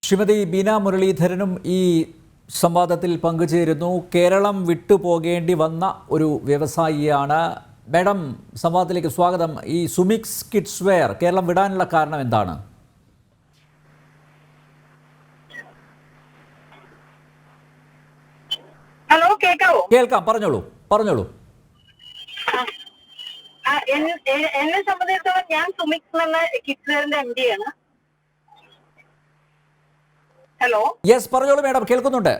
ശ്രീമതി ബീന മുരളീധരനും ഈ സംവാദത്തിൽ പങ്കുചേരുന്നു. കേരളം വിട്ടുപോകേണ്ടി വന്ന ഒരു വ്യവസായിയാണ്. മാഡം, സംവാദത്തിലേക്ക് സ്വാഗതം. ഈ സുമിക്സ് കിഡ്സ് വെയർ കേരളം വിടാനുള്ള കാരണം എന്താണ്? ഹലോ, കേൾക്കാവോ? കേൾക്കാം, പറഞ്ഞോളൂ. എന്നെ സംബന്ധിച്ചിടത്തോളം ഞാൻ സുമിക്സ് എന്ന കിഡ്സ് വെയറിന്റെ MD ആണ്. ഹലോ, യെസ്, പറഞ്ഞോളൂ മാഡം, കേൾക്കുന്നുണ്ട്.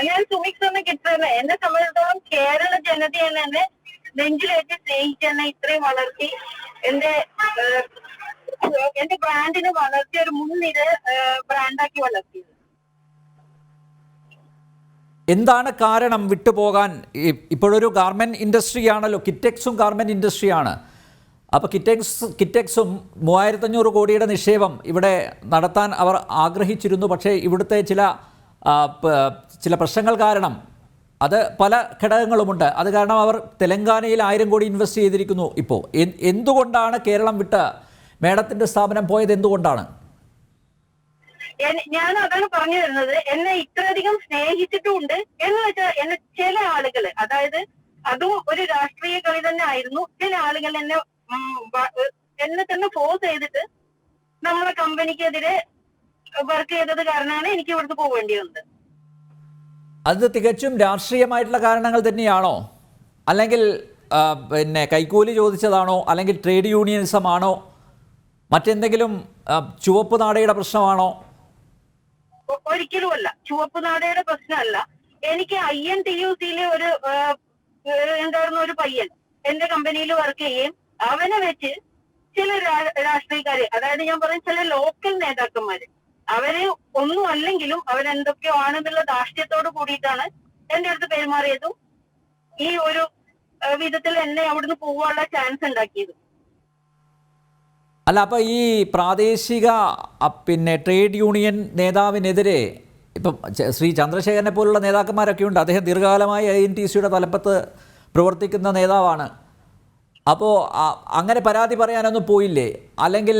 ഞാൻ സുമിക്സ് എന്ന കിഡ്സ് വെയറിനെ എന്നെ സംബന്ധിച്ചിടത്തോളം കേരള ജനതയെ എന്നെ നെഞ്ചിലേറ്റ് സ്നേഹിച്ച് എന്നെ ഇത്രയും വളർത്തി എന്റെ ബ്രാൻഡിനെ വളർത്തി ഒരു മുൻനിര ബ്രാൻഡാക്കി വളർത്തിയത്. എന്താണ് കാരണം വിട്ടുപോകാൻ? ഇപ്പോഴൊരു ഗാർമെന്റ് ഇൻഡസ്ട്രി ആണല്ലോ, കിറ്റെക്സും ഗാർമെന്റ് ഇൻഡസ്ട്രിയാണ്. അപ്പോൾ കിറ്റെക്സും 3500 കോടിയുടെ നിക്ഷേപം ഇവിടെ നടത്താൻ അവർ ആഗ്രഹിച്ചിരുന്നു. പക്ഷേ ഇവിടുത്തെ ചില പ്രശ്നങ്ങൾ കാരണം, അത് പല ഘടകങ്ങളുമുണ്ട്, അത് കാരണം അവർ തെലങ്കാനയിൽ 1000 കോടി ഇൻവെസ്റ്റ് ചെയ്തിരിക്കുന്നു. ഇപ്പോൾ എന്തുകൊണ്ടാണ് കേരളം വിട്ട് മേഡത്തിൻ്റെ സ്ഥാപനം പോയത്? എന്തുകൊണ്ടാണ്? ഞാൻ അതാണ് പറഞ്ഞു വരുന്നത്. എന്നെ ഇത്രയധികം സ്നേഹിച്ചിട്ടുമുണ്ട് എന്ന് വെച്ചാൽ എന്നെ ചില ആളുകൾ, അതായത് അതും ഒരു രാഷ്ട്രീയ കളി തന്നെ ആയിരുന്നു. ചില ആളുകൾ എന്നെ തന്നെ ഫോഴ്സ് ചെയ്തിട്ട് നമ്മളെ കമ്പനിക്കെതിരെ വർക്ക് ചെയ്തത് കാരണമാണ് എനിക്ക് ഇവിടുന്ന് പോവേണ്ടി വന്നത്. അത് തികച്ചും രാഷ്ട്രീയമായിട്ടുള്ള കാരണങ്ങൾ തന്നെയാണോ? അല്ലെങ്കിൽ കൈക്കൂലി ചോദിച്ചതാണോ? അല്ലെങ്കിൽ ട്രേഡ് യൂണിയനിസം ആണോ? മറ്റെന്തെങ്കിലും ചുവപ്പ് നാടയുടെ പ്രശ്നമാണോ? ഒരിക്കലുമല്ല, ചുവപ്പ് നാടയുടെ പ്രശ്നമല്ല. എനിക്ക് INTUC-യിലെ ഒരു പയ്യൻ എന്റെ കമ്പനിയിൽ വർക്ക് ചെയ്യുകയും അവനെ വെച്ച് ചില രാഷ്ട്രീയക്കാര്, അതായത് ഞാൻ പറയും ചില ലോക്കൽ നേതാക്കന്മാര്, അവര് ഒന്നും അല്ലെങ്കിലും അവരെന്തൊക്കെയോ ആണെന്നുള്ള ധാർഷ്ട്യത്തോട് കൂടിയിട്ടാണ് എന്റെ അടുത്ത് പെരുമാറിയതും ഈ ഒരു വിധത്തിൽ എന്നെ അവിടുന്ന് പോവാനുള്ള ചാൻസ് ഉണ്ടാക്കിയത്. അല്ല, അപ്പോൾ ഈ പ്രാദേശിക ട്രേഡ് യൂണിയൻ നേതാവിനെതിരെ ഇപ്പം ശ്രീ ചന്ദ്രശേഖരനെ പോലുള്ള നേതാക്കന്മാരൊക്കെ ഉണ്ട്. അദ്ദേഹം ദീർഘകാലമായി INTUC-യുടെ തലപ്പത്ത് പ്രവർത്തിക്കുന്ന നേതാവാണ്. അപ്പോൾ അങ്ങനെ പരാതി പറയാനൊന്നും പോയില്ലേ? അല്ലെങ്കിൽ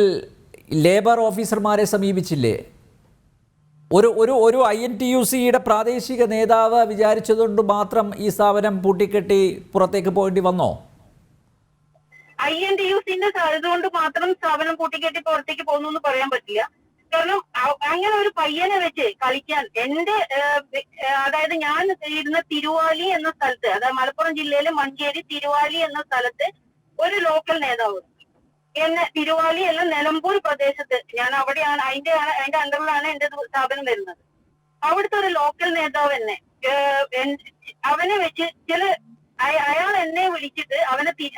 ലേബർ ഓഫീസർമാരെ സമീപിച്ചില്ലേ? ഒരു INTUC-യുടെ പ്രാദേശിക നേതാവ് വിചാരിച്ചതുകൊണ്ട് മാത്രം ഈ സ്ഥാപനം പൂട്ടിക്കെട്ടി പുറത്തേക്ക് പോകേണ്ടി വന്നോ? INTUC-ന്റെ സാധ്യത മാത്രം സ്ഥാപനം പൂട്ടിക്കെട്ടി പുറത്തേക്ക് പോകുന്നു എന്ന് പറയാൻ പറ്റില്ല. കാരണം അങ്ങനെ ഒരു പയ്യനെ വെച്ച് കളിക്കാൻ അതായത് ഞാൻ ഇരുന്ന തിരുവാലി എന്ന സ്ഥലത്ത്, അതായത് മലപ്പുറം ജില്ലയിലെ മഞ്ചേരി തിരുവാലി എന്ന സ്ഥലത്ത് ഒരു ലോക്കൽ നേതാവ് എന്നെ, തിരുവാലി അല്ല നിലമ്പൂർ പ്രദേശത്ത്, ഞാൻ അവിടെയാണ്, അതിന്റെ അണ്ടറിലാണ് എന്റെ സ്ഥാപനം വരുന്നത്. അവിടുത്തെ ഒരു ലോക്കൽ നേതാവ് അവനെ വെച്ച് അയാൾ എന്നെ വിളിച്ചിട്ട്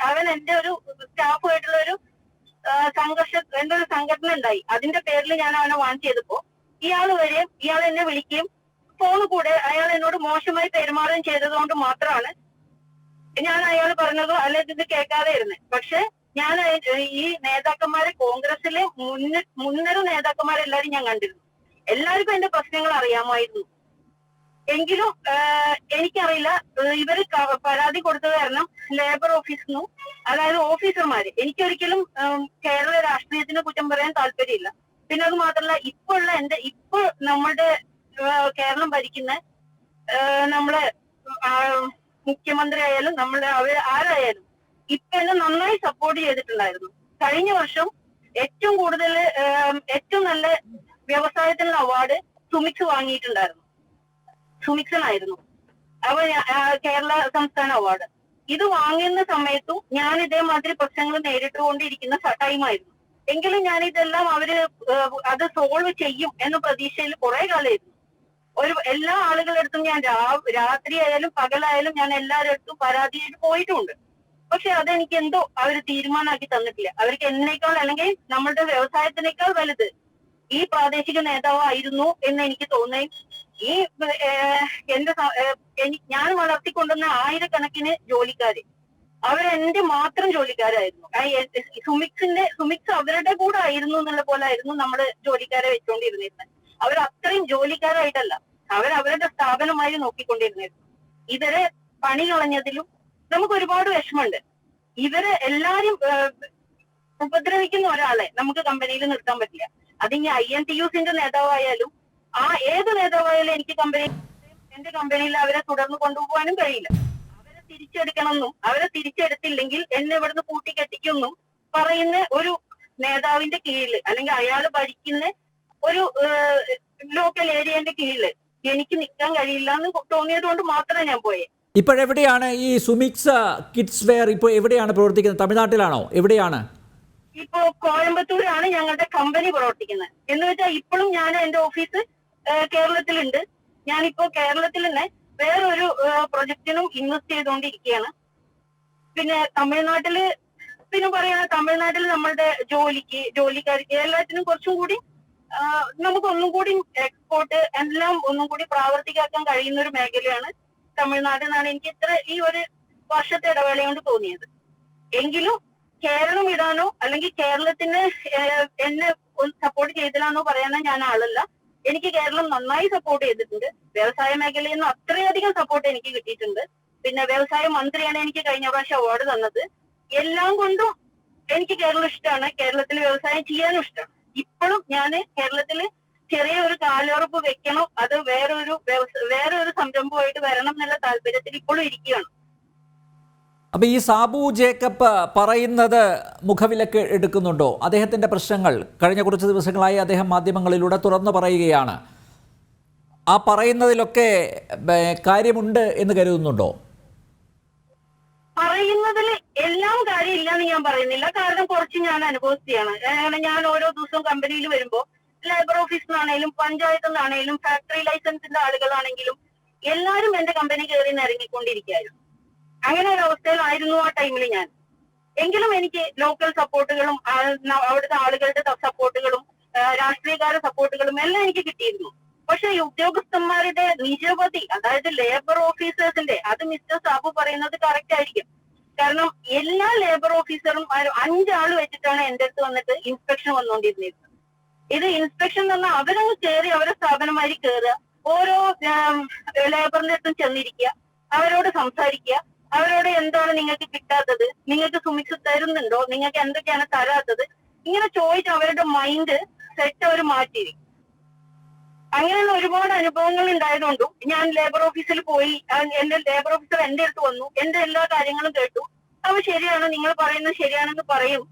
അവൻ എന്റെ ഒരു സ്റ്റാഫുമായിട്ടുള്ള ഒരു എന്റെ ഒരു സംഘടന ഉണ്ടായി. അതിന്റെ പേരിൽ ഞാൻ അവനെ വാൺ ചെയ്തപ്പോ ഇയാൾ എന്നെ വിളിക്കുകയും ഫോണിൽ കൂടെ അയാൾ എന്നോട് മോശമായി പെരുമാറുകയും ചെയ്തതുകൊണ്ട് മാത്രമാണ് ഞാൻ അയാൾ പറഞ്ഞതോ അല്ലെങ്കിൽ ഇത് കേൾക്കാതെ ഇരുന്നത്. പക്ഷെ ഞാൻ ഈ നേതാക്കന്മാരെ, കോൺഗ്രസിലെ മുൻനിര നേതാക്കന്മാരെല്ലാരും ഞാൻ കണ്ടിരുന്നു. എല്ലാവർക്കും എന്റെ പ്രശ്നങ്ങൾ അറിയാമായിരുന്നു. എങ്കിലും എനിക്കറിയില്ല, ഇവര് പരാതി കൊടുത്തത് കാരണം ലേബർ ഓഫീസിൽ നിന്നും, അതായത് ഓഫീസർമാര്, എനിക്കൊരിക്കലും കേരള രാഷ്ട്രീയത്തിന് കുറ്റം പറയാൻ താല്പര്യമില്ല. പിന്നെ അത് മാത്രമല്ല, ഇപ്പൊ നമ്മളുടെ കേരളം ഭരിക്കുന്ന നമ്മളെ മുഖ്യമന്ത്രി ആയാലും ആരായാലും ഇപ്പൊ എന്നെ നന്നായി സപ്പോർട്ട് ചെയ്തിട്ടുണ്ടായിരുന്നു. കഴിഞ്ഞ വർഷം ഏറ്റവും നല്ല വ്യവസായത്തിനുള്ള അവാർഡ് സുമിക്സ് വാങ്ങിയിട്ടുണ്ടായിരുന്നു. സുമിക്സനായിരുന്നു അപ്പൊ കേരള സംസ്ഥാന അവാർഡ്. ഇത് വാങ്ങുന്ന സമയത്തും ഞാൻ ഇതേമാതിരി പ്രശ്നങ്ങൾ നേരിട്ടുകൊണ്ടിരിക്കുന്ന ടൈമായിരുന്നു. എങ്കിലും ഞാൻ ഇതെല്ലാം അത് സോൾവ് ചെയ്യും എന്ന പ്രതീക്ഷയിൽ കുറെ കാലമായിരുന്നു. എല്ലാ ആളുകളുടെ അടുത്തും ഞാൻ രാത്രി ആയാലും പകലായാലും ഞാൻ എല്ലാവരുടെ അടുത്തും പരാതിയായിട്ട് പോയിട്ടുമുണ്ട്. പക്ഷെ അതെനിക്ക് എന്തോ അവര് തീരുമാനമാക്കി തന്നിട്ടില്ല. അവർക്ക് എന്നേക്കാൾ, അല്ലെങ്കിൽ നമ്മളുടെ വ്യവസായത്തിനേക്കാൾ വലുത് ഈ പ്രാദേശിക നേതാവായിരുന്നു എന്ന് എനിക്ക് തോന്നുകയും ഞാൻ വളർത്തിക്കൊണ്ടുവന്ന ആയിരക്കണക്കിന് ജോലിക്കാര് അവരെന്റെ മാത്രം ജോലിക്കാരായിരുന്നു. സുമിക്സ് അവരുടെ കൂടെ ആയിരുന്നു എന്നുള്ള പോലെ ആയിരുന്നു നമ്മള് ജോലിക്കാരെ വെച്ചുകൊണ്ടിരുന്നിരുന്നത്. അവരത്രയും ജോലിക്കാരായിട്ടല്ല, അവരവരുടെ സ്ഥാപനമായി നോക്കിക്കൊണ്ടിരുന്നിരുന്നു. ഇവരെ പണി കളഞ്ഞതിലും നമുക്ക് ഒരുപാട് വിഷമമുണ്ട്. ഇവരെ എല്ലാരും ഉപദ്രവിക്കുന്ന ഒരാളെ നമുക്ക് കമ്പനിയിൽ നിർത്താൻ പറ്റില്ല. അത് ഇനി INTUസിന്റെ നേതാവായാലും ഏത് നേതാവായാലും എനിക്ക് എന്റെ കമ്പനിയിൽ അവരെ തുടർന്ന് കൊണ്ടുപോകാനും കഴിയില്ല. അവരെ തിരിച്ചെടുക്കണമെന്നും അവരെ തിരിച്ചെടുത്തില്ലെങ്കിൽ എന്നെ ഇവിടുന്ന് കൂട്ടിക്കെട്ടിക്കുമെന്നും പറയുന്ന ഒരു നേതാവിന്റെ കീഴിൽ അല്ലെങ്കിൽ അയാൾ ഭരിക്കുന്ന ഒരു ലോക്കൽ ഏരിയന്റെ കീഴിൽ എനിക്ക് നിൽക്കാൻ കഴിയില്ല എന്ന് തോന്നിയത് കൊണ്ട് മാത്രമേ ഞാൻ പോയേ. ഇപ്പോഴെവിടെയാണ് ഈ സുമിക്സ് കിഡ്സ് വെയർ ഇപ്പോൾ എവിടെയാണ് പ്രവർത്തിക്കുന്നത്? തമിഴ്നാട്ടിലാണോ? എവിടെയാണ്? ഇപ്പോ കോയമ്പത്തൂരാണ് ഞങ്ങളുടെ കമ്പനി പ്രവർത്തിക്കുന്നത്. എന്ന് വെച്ചാൽ ഇപ്പോഴും ഞാൻ എന്റെ ഓഫീസ് കേരളത്തിലുണ്ട്. ഞാനിപ്പോ കേരളത്തിൽ തന്നെ വേറൊരു പ്രൊജക്ടിനും ഇൻവെസ്റ്റ് ചെയ്തുകൊണ്ടിരിക്കുകയാണ്. പിന്നെ തമിഴ്നാട്ടില് തമിഴ്നാട്ടിൽ നമ്മളുടെ ജോലിക്കാർക്ക് എല്ലാത്തിനും കുറച്ചും കൂടി നമുക്ക് ഒന്നും കൂടി എക്സ്പോർട്ട് എല്ലാം ഒന്നും കൂടി പ്രാവർത്തികമാക്കാൻ കഴിയുന്ന ഒരു മേഖലയാണ് തമിഴ്നാട് എന്നാണ് എനിക്ക് ഈ ഒരു വർഷത്തെ ഇടവേള കൊണ്ട് തോന്നിയത്. എങ്കിലും കേരളം ഇടാനോ അല്ലെങ്കിൽ കേരളത്തിന് എന്നെ സപ്പോർട്ട് ചെയ്തില്ലാന്നോ പറയാനോ ഞാൻ ആളല്ല. എനിക്ക് കേരളം നന്നായി സപ്പോർട്ട് ചെയ്തിട്ടുണ്ട്. വ്യവസായ മേഖലയിൽ നിന്ന് അത്രയധികം സപ്പോർട്ട് എനിക്ക് കിട്ടിയിട്ടുണ്ട്. പിന്നെ വ്യവസായ മന്ത്രിയാണ് എനിക്ക് കഴിഞ്ഞ പ്രാവശ്യം അവാർഡ് തന്നത്. എല്ലാം കൊണ്ടും എനിക്ക് കേരളം ഇഷ്ടമാണ്. കേരളത്തിൽ വ്യവസായം ചെയ്യാനും ഇഷ്ടമാണ്. ഇപ്പോഴും ഞാൻ കേരളത്തിൽ ചെറിയ ഒരു കാലുറപ്പ് വെക്കണം, അത് വേറൊരു സംരംഭമായിട്ട് വരണം എന്നുള്ള താല്പര്യത്തിൽ ഇപ്പോഴും ഇരിക്കുകയാണ്. അപ്പൊ ഈ സാബു ജേക്കബ് പറയുന്നത് മുഖവിലക്ക് എടുക്കുന്നുണ്ടോ? അദ്ദേഹത്തിന്റെ പ്രശ്നങ്ങൾ കഴിഞ്ഞ കുറച്ച് ദിവസങ്ങളായി അദ്ദേഹം മാധ്യമങ്ങളിലൂടെ തുറന്നു പറയുകയാണ്. ആ പറയുന്നതിലൊക്കെ കാര്യമുണ്ട് എന്ന് കരുതുന്നുണ്ടോ? പറയുന്നതിൽ എല്ലാം കാര്യമില്ല എന്ന് ഞാൻ പറയുന്നില്ല. കാരണം കുറച്ച് ഞാൻ അനുഭവസ്ഥയാണ്. ഞാൻ ഓരോ ദിവസവും കമ്പനിയിൽ വരുമ്പോൾ ലേബർ ഓഫീസിൽ നിന്നാണേലും പഞ്ചായത്തിൽ നിന്നാണേലും ഫാക്ടറി ലൈസൻസിന്റെ ആളുകളാണെങ്കിലും എല്ലാവരും എന്റെ കമ്പനി കയറി ഇറങ്ങിക്കൊണ്ടിരിക്കുകയായിരുന്നു. അങ്ങനെ ഒരു അവസ്ഥയിലായിരുന്നു ആ ടൈമിൽ ഞാൻ. എങ്കിലും എനിക്ക് ലോക്കൽ സപ്പോർട്ടുകളും അവിടുത്തെ ആളുകളുടെ സപ്പോർട്ടുകളും രാഷ്ട്രീയക്കാരുടെ സപ്പോർട്ടുകളും എല്ലാം എനിക്ക് കിട്ടിയിരുന്നു. പക്ഷെ ഈ ഉദ്യോഗസ്ഥന്മാരുടെ നിരവധി, അതായത് ലേബർ ഓഫീസേഴ്സിന്റെ, അത് മിസ്റ്റർ സാബു പറയുന്നത് കറക്റ്റ് ആയിരിക്കും. കാരണം എല്ലാ ലേബർ ഓഫീസറും 5 ആള് വെച്ചിട്ടാണ് എന്റെ അടുത്ത് വന്നിട്ട് ഇൻസ്പെക്ഷൻ വന്നുകൊണ്ടിരുന്നത്. ഇത് ഇൻസ്പെക്ഷൻ എന്ന് പറഞ്ഞാൽ അവരങ്ങ് കയറി അവരെ സ്ഥാപനമായി കയറുക, ഓരോ ലേബറിന്റെ അടുത്തും ചെന്നിരിക്കുക, അവരോട് സംസാരിക്കുക, അവരോട് എന്താണ് നിങ്ങൾക്ക് കിട്ടാത്തത്, നിങ്ങൾക്ക് സുമിക്സ് തരുന്നുണ്ടോ, നിങ്ങൾക്ക് എന്തൊക്കെയാണ് തരാത്തത്, ഇങ്ങനെ ചോദിച്ച് അവരുടെ മൈൻഡ് സെറ്റ് അവർ മാറ്റിയിരിക്കും. അങ്ങനെയുള്ള ഒരുപാട് അനുഭവങ്ങൾ ഉണ്ടായതുകൊണ്ടും ഞാൻ ലേബർ ഓഫീസിൽ പോയി, എന്റെ ലേബർ ഓഫീസർ എന്റെ അടുത്ത് വന്നു, എന്റെ എല്ലാ കാര്യങ്ങളും കേട്ടു. അവ ശരിയാണ്, നിങ്ങൾ പറയുന്നത് ശരിയാണെന്ന് പറയും.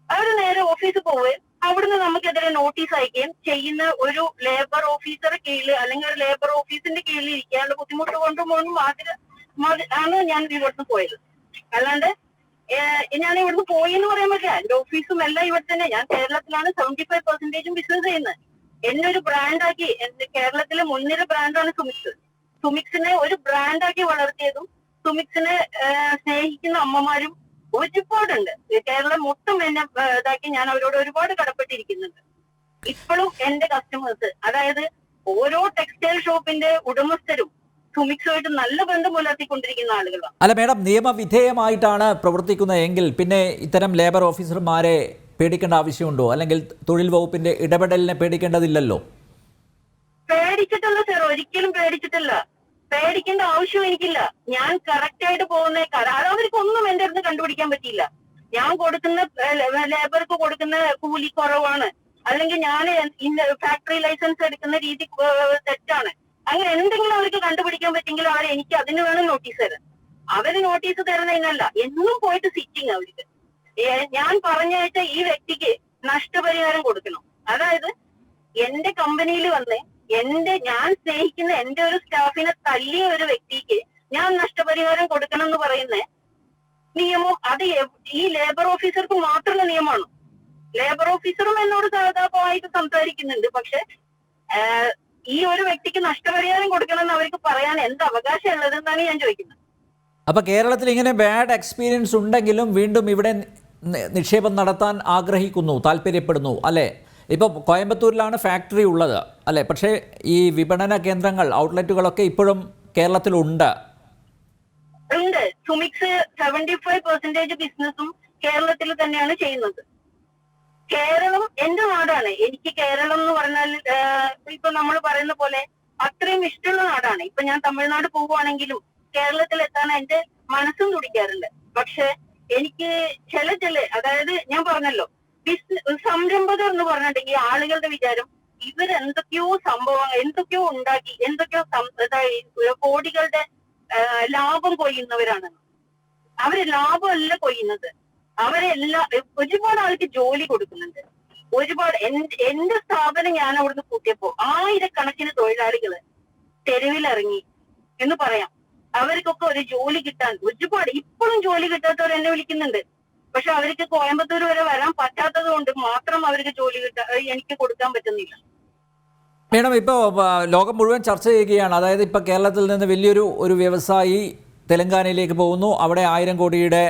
അവർ നേരെ ഓഫീസിൽ പോവുകയും അവിടുന്ന് നമുക്കെതിരെ നോട്ടീസ് അയക്കുകയും ചെയ്യുന്ന ഒരു ലേബർ ഓഫീസറെ കീഴിൽ അല്ലെങ്കിൽ ഒരു ലേബർ ഓഫീസിന്റെ കീഴിൽ ഇരിക്കാനുള്ള ബുദ്ധിമുട്ട് കൊണ്ടും ആണ് ഞാൻ ഇവിടുന്ന് പോയത്. അല്ലാണ്ട് ഞാൻ ഇവിടുന്ന് പോയി എന്ന് പറയാൻ പറ്റില്ല. എന്റെ ഓഫീസും എല്ലാം ഇവിടെ തന്നെ. ഞാൻ കേരളത്തിലാണ് 75% ബിസിനസ് ചെയ്യുന്നത്. എന്നെ ഒരു ബ്രാൻഡാക്കി, കേരളത്തിലെ മുൻനിര ബ്രാൻഡാണ് സുമിക്സ്. സുമിക്സിനെ ഒരു ബ്രാൻഡാക്കി വളർത്തിയതും സുമിക്സിനെ സ്നേഹിക്കുന്ന അമ്മമാരും ഒരുപാടുണ്ട്. കേരളം മൊത്തം എന്നെ ഇതാക്കി ഞാൻ അവരോട് ഒരുപാട് കടപ്പെട്ടിരിക്കുന്നുണ്ട്. ഇപ്പോഴും എന്റെ കസ്റ്റമേഴ്സ്, അതായത് ഓരോ ടെക്സ്റ്റൈൽ ഷോപ്പിന്റെ ഉടമസ്ഥരും സുമിക്സുമായിട്ട് നല്ല ബന്ധം പുലർത്തിക്കൊണ്ടിരിക്കുന്ന ആളുകളാണ്. അല്ല മേഡം, നിയമവിധേയമായിട്ടാണ് പ്രവർത്തിക്കുന്നതെങ്കിൽ പിന്നെ ഇത്തരം ലേബർ ഓഫീസർമാരെ പേടിക്കേണ്ട ആവശ്യമുണ്ടോ? അല്ലെങ്കിൽ തൊഴിൽ വകുപ്പിന്റെ ഇടപെടലിനെ പേടിക്കേണ്ടതില്ലല്ലോ? പേടിച്ചിട്ടല്ല സർ, ഒരിക്കലും പേടിച്ചിട്ടില്ല. പേടിക്കേണ്ട ആവശ്യം എനിക്കില്ല. ഞാൻ കറക്റ്റ് ആയിട്ട് പോകുന്ന അവർക്കൊന്നും എന്റെ അടുത്ത് കണ്ടുപിടിക്കാൻ പറ്റിയില്ല. ഞാൻ കൊടുക്കുന്ന ലേബർക്ക് കൊടുക്കുന്ന കൂലി കുറവാണ്, അല്ലെങ്കിൽ ഞാൻ ഫാക്ടറി ലൈസൻസ് എടുക്കുന്ന രീതി തെറ്റാണ്, അങ്ങനെ എന്തെങ്കിലും അവർക്ക് കണ്ടുപിടിക്കാൻ പറ്റെങ്കിൽ അവർ എനിക്ക് അതിന് വേണം നോട്ടീസ് തരാൻ. അവര് നോട്ടീസ് തരുന്നതിനല്ല, എന്നും പോയിട്ട് സിറ്റിംഗ് അവർക്ക്. ഞാൻ പറഞ്ഞയച്ച ഈ വ്യക്തിക്ക് നഷ്ടപരിഹാരം കൊടുക്കണം. അതായത് എന്റെ കമ്പനിയിൽ വന്ന് ഞാൻ സ്നേഹിക്കുന്ന എന്റെ ഒരു സ്റ്റാഫിനെ തല്ലിയ ഒരു വ്യക്തിക്ക് ഞാൻ നഷ്ടപരിഹാരം കൊടുക്കണം എന്ന് പറയുന്ന നിയമം അത് ഈ ലേബർ ഓഫീസർക്ക് മാത്രമുള്ള നിയമമാണ്. ലേബർ ഓഫീസറും എന്നോട് സാധാരണമായിട്ട് സംസാരിക്കുന്നുണ്ട്. പക്ഷെ ഈ ഒരു വ്യക്തിക്ക് നഷ്ടപരിഹാരം കൊടുക്കണമെന്ന് അവർക്ക് പറയാൻ എന്ത് അവകാശം ഉള്ളതെന്നാണ് ഞാൻ ചോദിക്കുന്നത്. അപ്പൊ കേരളത്തിൽ ഇങ്ങനെ ബാഡ് എക്സ്പീരിയൻസ് ഉണ്ടെങ്കിലും വീണ്ടും ഇവിടെ നിക്ഷേപം നടത്താൻ ആഗ്രഹിക്കുന്നു, താല്പര്യപ്പെടുന്നു അല്ലേ? ഇപ്പോൾ കോയമ്പത്തൂരിലാണ് ഫാക്ടറി ഉള്ളത് അല്ലേ? പക്ഷേ ഈ വിപണന കേന്ദ്രങ്ങൾ, ഔട്ട്ലെറ്റുകളൊക്കെ ഇപ്പോഴും കേരളത്തിലുണ്ട്. സുമിക്സ് 75% ബിസിനസ്സും കേരളത്തിൽ തന്നെയാണ് ചെയ്യുന്നത്. കേരളം എന്റെ നാടാണ്. എനിക്ക് കേരളം എന്ന് പറഞ്ഞാൽ ഇപ്പൊ നമ്മൾ പറയുന്ന പോലെ അത്രയും ഇഷ്ടമുള്ള നാടാണ്. ഇപ്പൊ ഞാൻ തമിഴ്നാട് പോവുകയാണെങ്കിലും കേരളത്തിൽ എത്താൻ എന്റെ മനസ്സും തുടിക്കാറുണ്ട്. പക്ഷെ എനിക്ക് ചില അതായത് ഞാൻ പറഞ്ഞല്ലോ, സംരംഭകർ എന്ന് പറഞ്ഞിട്ടുണ്ടെങ്കിൽ ആളുകളുടെ വിചാരം ഇവരെന്തൊക്കെയോ സംഭവങ്ങൾ എന്തൊക്കെയോ ഉണ്ടാക്കി എന്തൊക്കെയോ കോടികളുടെ ലാഭം കൊയ്യുന്നവരാണ്. അവര് ലാഭമല്ല കൊയ്യുന്നത്, ഒരുപാട് ആൾക്ക് ജോലി കൊടുക്കുന്നുണ്ട്. ഒരുപാട് എന്റെ സ്ഥാപനം ഞാൻ അവിടുന്ന് കൂട്ടിയപ്പോ ആയിരക്കണക്കിന് തൊഴിലാളികള് തെരുവിലിറങ്ങി എന്ന് പറയാം. അവർക്കൊക്കെ ഒരു ജോലി കിട്ടാൻ ഒരുപാട് ഇപ്പോഴും ജോലി കിട്ടാത്തവർ എന്നെ വിളിക്കുന്നുണ്ട്. പക്ഷെ അവർക്ക് കോയമ്പത്തൂർ വരെ വരാൻ പറ്റാത്തത് കൊണ്ട് മാത്രം അവർക്ക് ജോലി എനിക്ക് കൊടുക്കാൻ പറ്റുന്നില്ല. മേഡം, ഇപ്പോൾ ലോകം മുഴുവൻ ചർച്ച ചെയ്യുകയാണ്. അതായത് ഇപ്പോൾ കേരളത്തിൽ നിന്ന് വലിയൊരു വ്യവസായി തെലങ്കാനയിലേക്ക് പോകുന്നു, അവിടെ 1000 കോടിയുടെ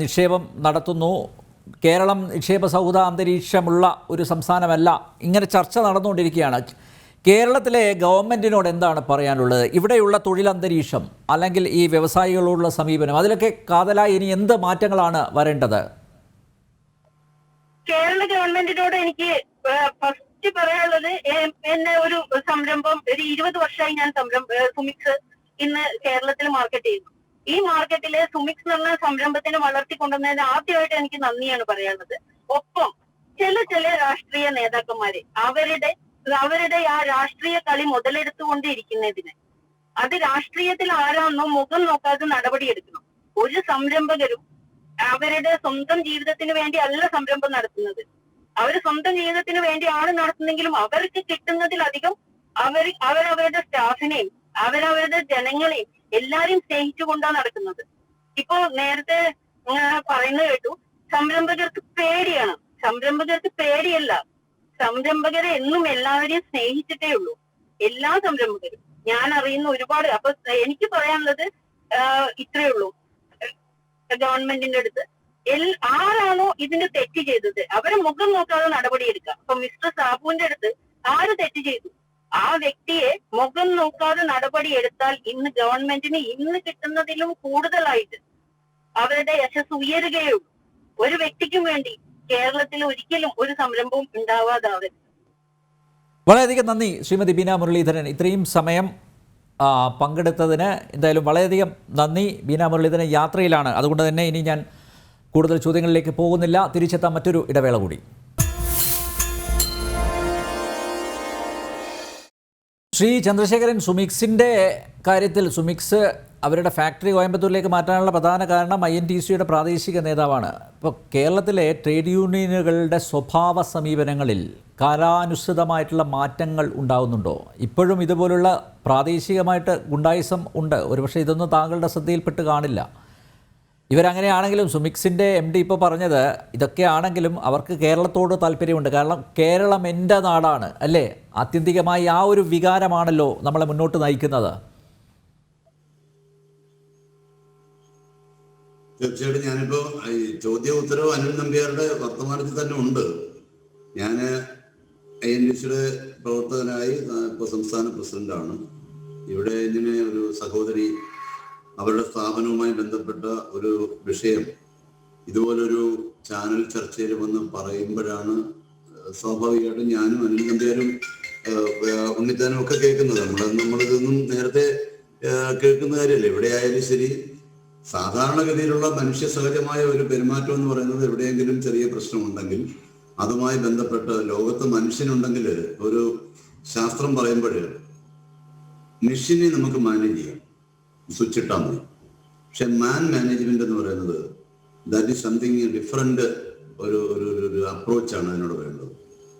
നിക്ഷേപം നടത്തുന്നു. കേരളം നിക്ഷേപ സൗഹൃദ അന്തരീക്ഷമുള്ള ഒരു സംസ്ഥാനമല്ല. ഇങ്ങനെ ചർച്ച നടന്നുകൊണ്ടിരിക്കുകയാണ്. കേരളത്തിലെ ഗവൺമെൻറ്റിനോട് എന്താണ് പറയാനുള്ളത്? ഇവിടെയുള്ള തൊഴിലന്തരീക്ഷം അല്ലെങ്കിൽ ഈ വ്യവസായികളോടുള്ള സമീപനം, അതിലൊക്കെ കാതലായി ഇനി എന്ത് മാറ്റങ്ങളാണ് വരേണ്ടത്? കേരള ഗവൺമെന്റിനോട് എനിക്ക് ഫസ്റ്റ് പറയാനുള്ളത്, എന്നെ ഒരു സംരംഭം ഒരു 20 വർഷമായി ഞാൻ സുമിക്സ് ഇന്ന് കേരളത്തിൽ മാർക്കറ്റ് ചെയ്യുന്നു. ഈ മാർക്കറ്റിലെ സുമിക്സ് എന്ന് പറഞ്ഞ സംരംഭത്തിനെ വളർത്തിക്കൊണ്ടുവന്നതിന് ആദ്യമായിട്ട് എനിക്ക് നന്ദിയാണ് പറയാനുള്ളത്. ഒപ്പം ചില രാഷ്ട്രീയ നേതാക്കന്മാര് അവരുടെ ആ രാഷ്ട്രീയ കളി മുതലെടുത്തുകൊണ്ടിരിക്കുന്നതിന് അത് രാഷ്ട്രീയത്തിൽ ആരാണെന്നോ മുഖം നോക്കാതെ നടപടിയെടുക്കണം. ഒരു സംരംഭകരും അവരുടെ സ്വന്തം ജീവിതത്തിന് വേണ്ടി അല്ല സംരംഭം നടത്തുന്നത്. അവര് സ്വന്തം ജീവിതത്തിന് വേണ്ടിയാണ് നടത്തുന്നെങ്കിലും അവർക്ക് കിട്ടുന്നതിലധികം അവരവരുടെ സ്റ്റാഫിനെയും അവരവരുടെ ജനങ്ങളെയും എല്ലാരെയും സ്നേഹിച്ചുകൊണ്ടാണ് നടക്കുന്നത്. ഇപ്പോ നേരത്തെ പറയുന്നത് കേട്ടു, സംരംഭകർക്ക് പേടിയാണ്. സംരംഭകർക്ക് പേടിയല്ല, സംരംഭകരെ എന്നും എല്ലാവരെയും സ്നേഹിച്ചിട്ടേ ഉള്ളൂ. എല്ലാ സംരംഭകരും ഞാൻ അറിയുന്ന ഒരുപാട്. അപ്പൊ എനിക്ക് പറയാനുള്ളത് ഇത്രയേ ഉള്ളൂ. ഗവൺമെന്റിന്റെ അടുത്ത് ആരാണോ ഇതിന്റെ തെറ്റ് ചെയ്തത് അവരെ മുഖം നോക്കാതെ നടപടിയെടുക്കുക. അപ്പൊ മിസ്റ്റർ സാബുവിന്റെ അടുത്ത് ആര് തെറ്റ് ചെയ്തു ആ വ്യക്തിയെ മുഖം നോക്കാതെ നടപടിയെടുത്താൽ ഇന്ന് ഗവൺമെന്റിന് ഇന്ന് കിട്ടുന്നതിലും കൂടുതലായിട്ട് അവരുടെ യശസ് ഉയരുകയുള്ളൂ. ഒരു വ്യക്തിക്കും വേണ്ടി കേരളത്തിൽ ഒരിക്കലും ഒരു സംരംഭവും ഉണ്ടാവാതാവരുത്. വളരെയധികം നന്ദി ശ്രീമതി ബീന മുരളീധരൻ. ഇത്രയും സമയം പങ്കെടുത്തതിന് എന്തായാലും വളരെയധികം നന്ദി. ബീന മുരളീധരൻ യാത്രയിലാണ്, അതുകൊണ്ട് തന്നെ ഇനി ഞാൻ കൂടുതൽ ചോദ്യങ്ങളിലേക്ക് പോകുന്നില്ല. തിരിച്ചെത്താൻ മറ്റൊരു ഇടവേള കൂടി. ശ്രീ ചന്ദ്രശേഖരൻ, സുമിക്സിൻ്റെ കാര്യത്തിൽ സുമിക്സ് അവരുടെ ഫാക്ടറി കോയമ്പത്തൂരിലേക്ക് മാറ്റാനുള്ള പ്രധാന കാരണം INTUCയുടെ പ്രാദേശിക നേതാവാണ്. ഇപ്പോൾ കേരളത്തിലെ ട്രേഡ് യൂണിയനുകളുടെ സ്വഭാവ സമീപനങ്ങളിൽ കാലാനുസൃതമായിട്ടുള്ള മാറ്റങ്ങൾ ഉണ്ടാകുന്നുണ്ടോ? ഇപ്പോഴും ഇതുപോലുള്ള പ്രാദേശികമായിട്ട് ഗുണ്ടായിസം ഉണ്ട്. ഒരുപക്ഷെ ഇതൊന്നും താങ്കളുടെ ശ്രദ്ധയിൽപ്പെട്ട് കാണില്ല. ഇവരങ്ങനെയാണെങ്കിലും സുമിക്സിൻ്റെ MD ഇപ്പോൾ പറഞ്ഞത് ഇതൊക്കെയാണെങ്കിലും അവർക്ക് കേരളത്തോട് താല്പര്യമുണ്ട്. കാരണം കേരളം എൻ്റെ നാടാണ്, അല്ലേ? ആത്യന്തികമായി ആ ഒരു വികാരമാണല്ലോ നമ്മളെ മുന്നോട്ട് നയിക്കുന്നത്. തീർച്ചയായിട്ടും ഞാനിപ്പോൾ ഈ ചോദ്യോത്തരവ് അനിൽ നമ്പ്യാരുടെ വർത്തമാനത്തിൽ തന്നെ ഉണ്ട്. ഞാൻ INTUCയുടെ പ്രവർത്തകനായി ഇപ്പോൾ സംസ്ഥാന പ്രസിഡന്റാണ്. ഇവിടെ ഇങ്ങനെ ഒരു സഹോദരി അവരുടെ സ്ഥാപനവുമായി ബന്ധപ്പെട്ട ഒരു വിഷയം ഇതുപോലൊരു ചാനൽ ചർച്ചയിൽ വന്ന് പറയുമ്പോഴാണ് സ്വാഭാവികമായിട്ടും ഞാനും അനിൽ നമ്പ്യാരും ഉണ്ണിത്താനും ഒക്കെ കേൾക്കുന്നത്. നമ്മളിതൊന്നും നേരത്തെ കേൾക്കുന്ന കാര്യമല്ല. എവിടെയായാലും ശരി, സാധാരണഗതിയിലുള്ള മനുഷ്യ സഹജമായ ഒരു പെരുമാറ്റം എന്ന് പറയുന്നത് എവിടെയെങ്കിലും ചെറിയ പ്രശ്നമുണ്ടെങ്കിൽ അതുമായി ബന്ധപ്പെട്ട് ലോകത്ത് മനുഷ്യനുണ്ടെങ്കിൽ ഒരു ശാസ്ത്രം പറയുമ്പോൾ മെഷീനെ നമുക്ക് മാനേജ് ചെയ്യാം, സ്വിച്ച് ഇട്ടാൽ മതി. പക്ഷെ മാൻ മാനേജ്മെന്റ് എന്ന് പറയുന്നത് ദാറ്റ് ഈസ് സംതിങ് ഡിഫറെന്റ് ഒരു അപ്രോച്ചാണ് അതിനോട് വേണ്ടത്.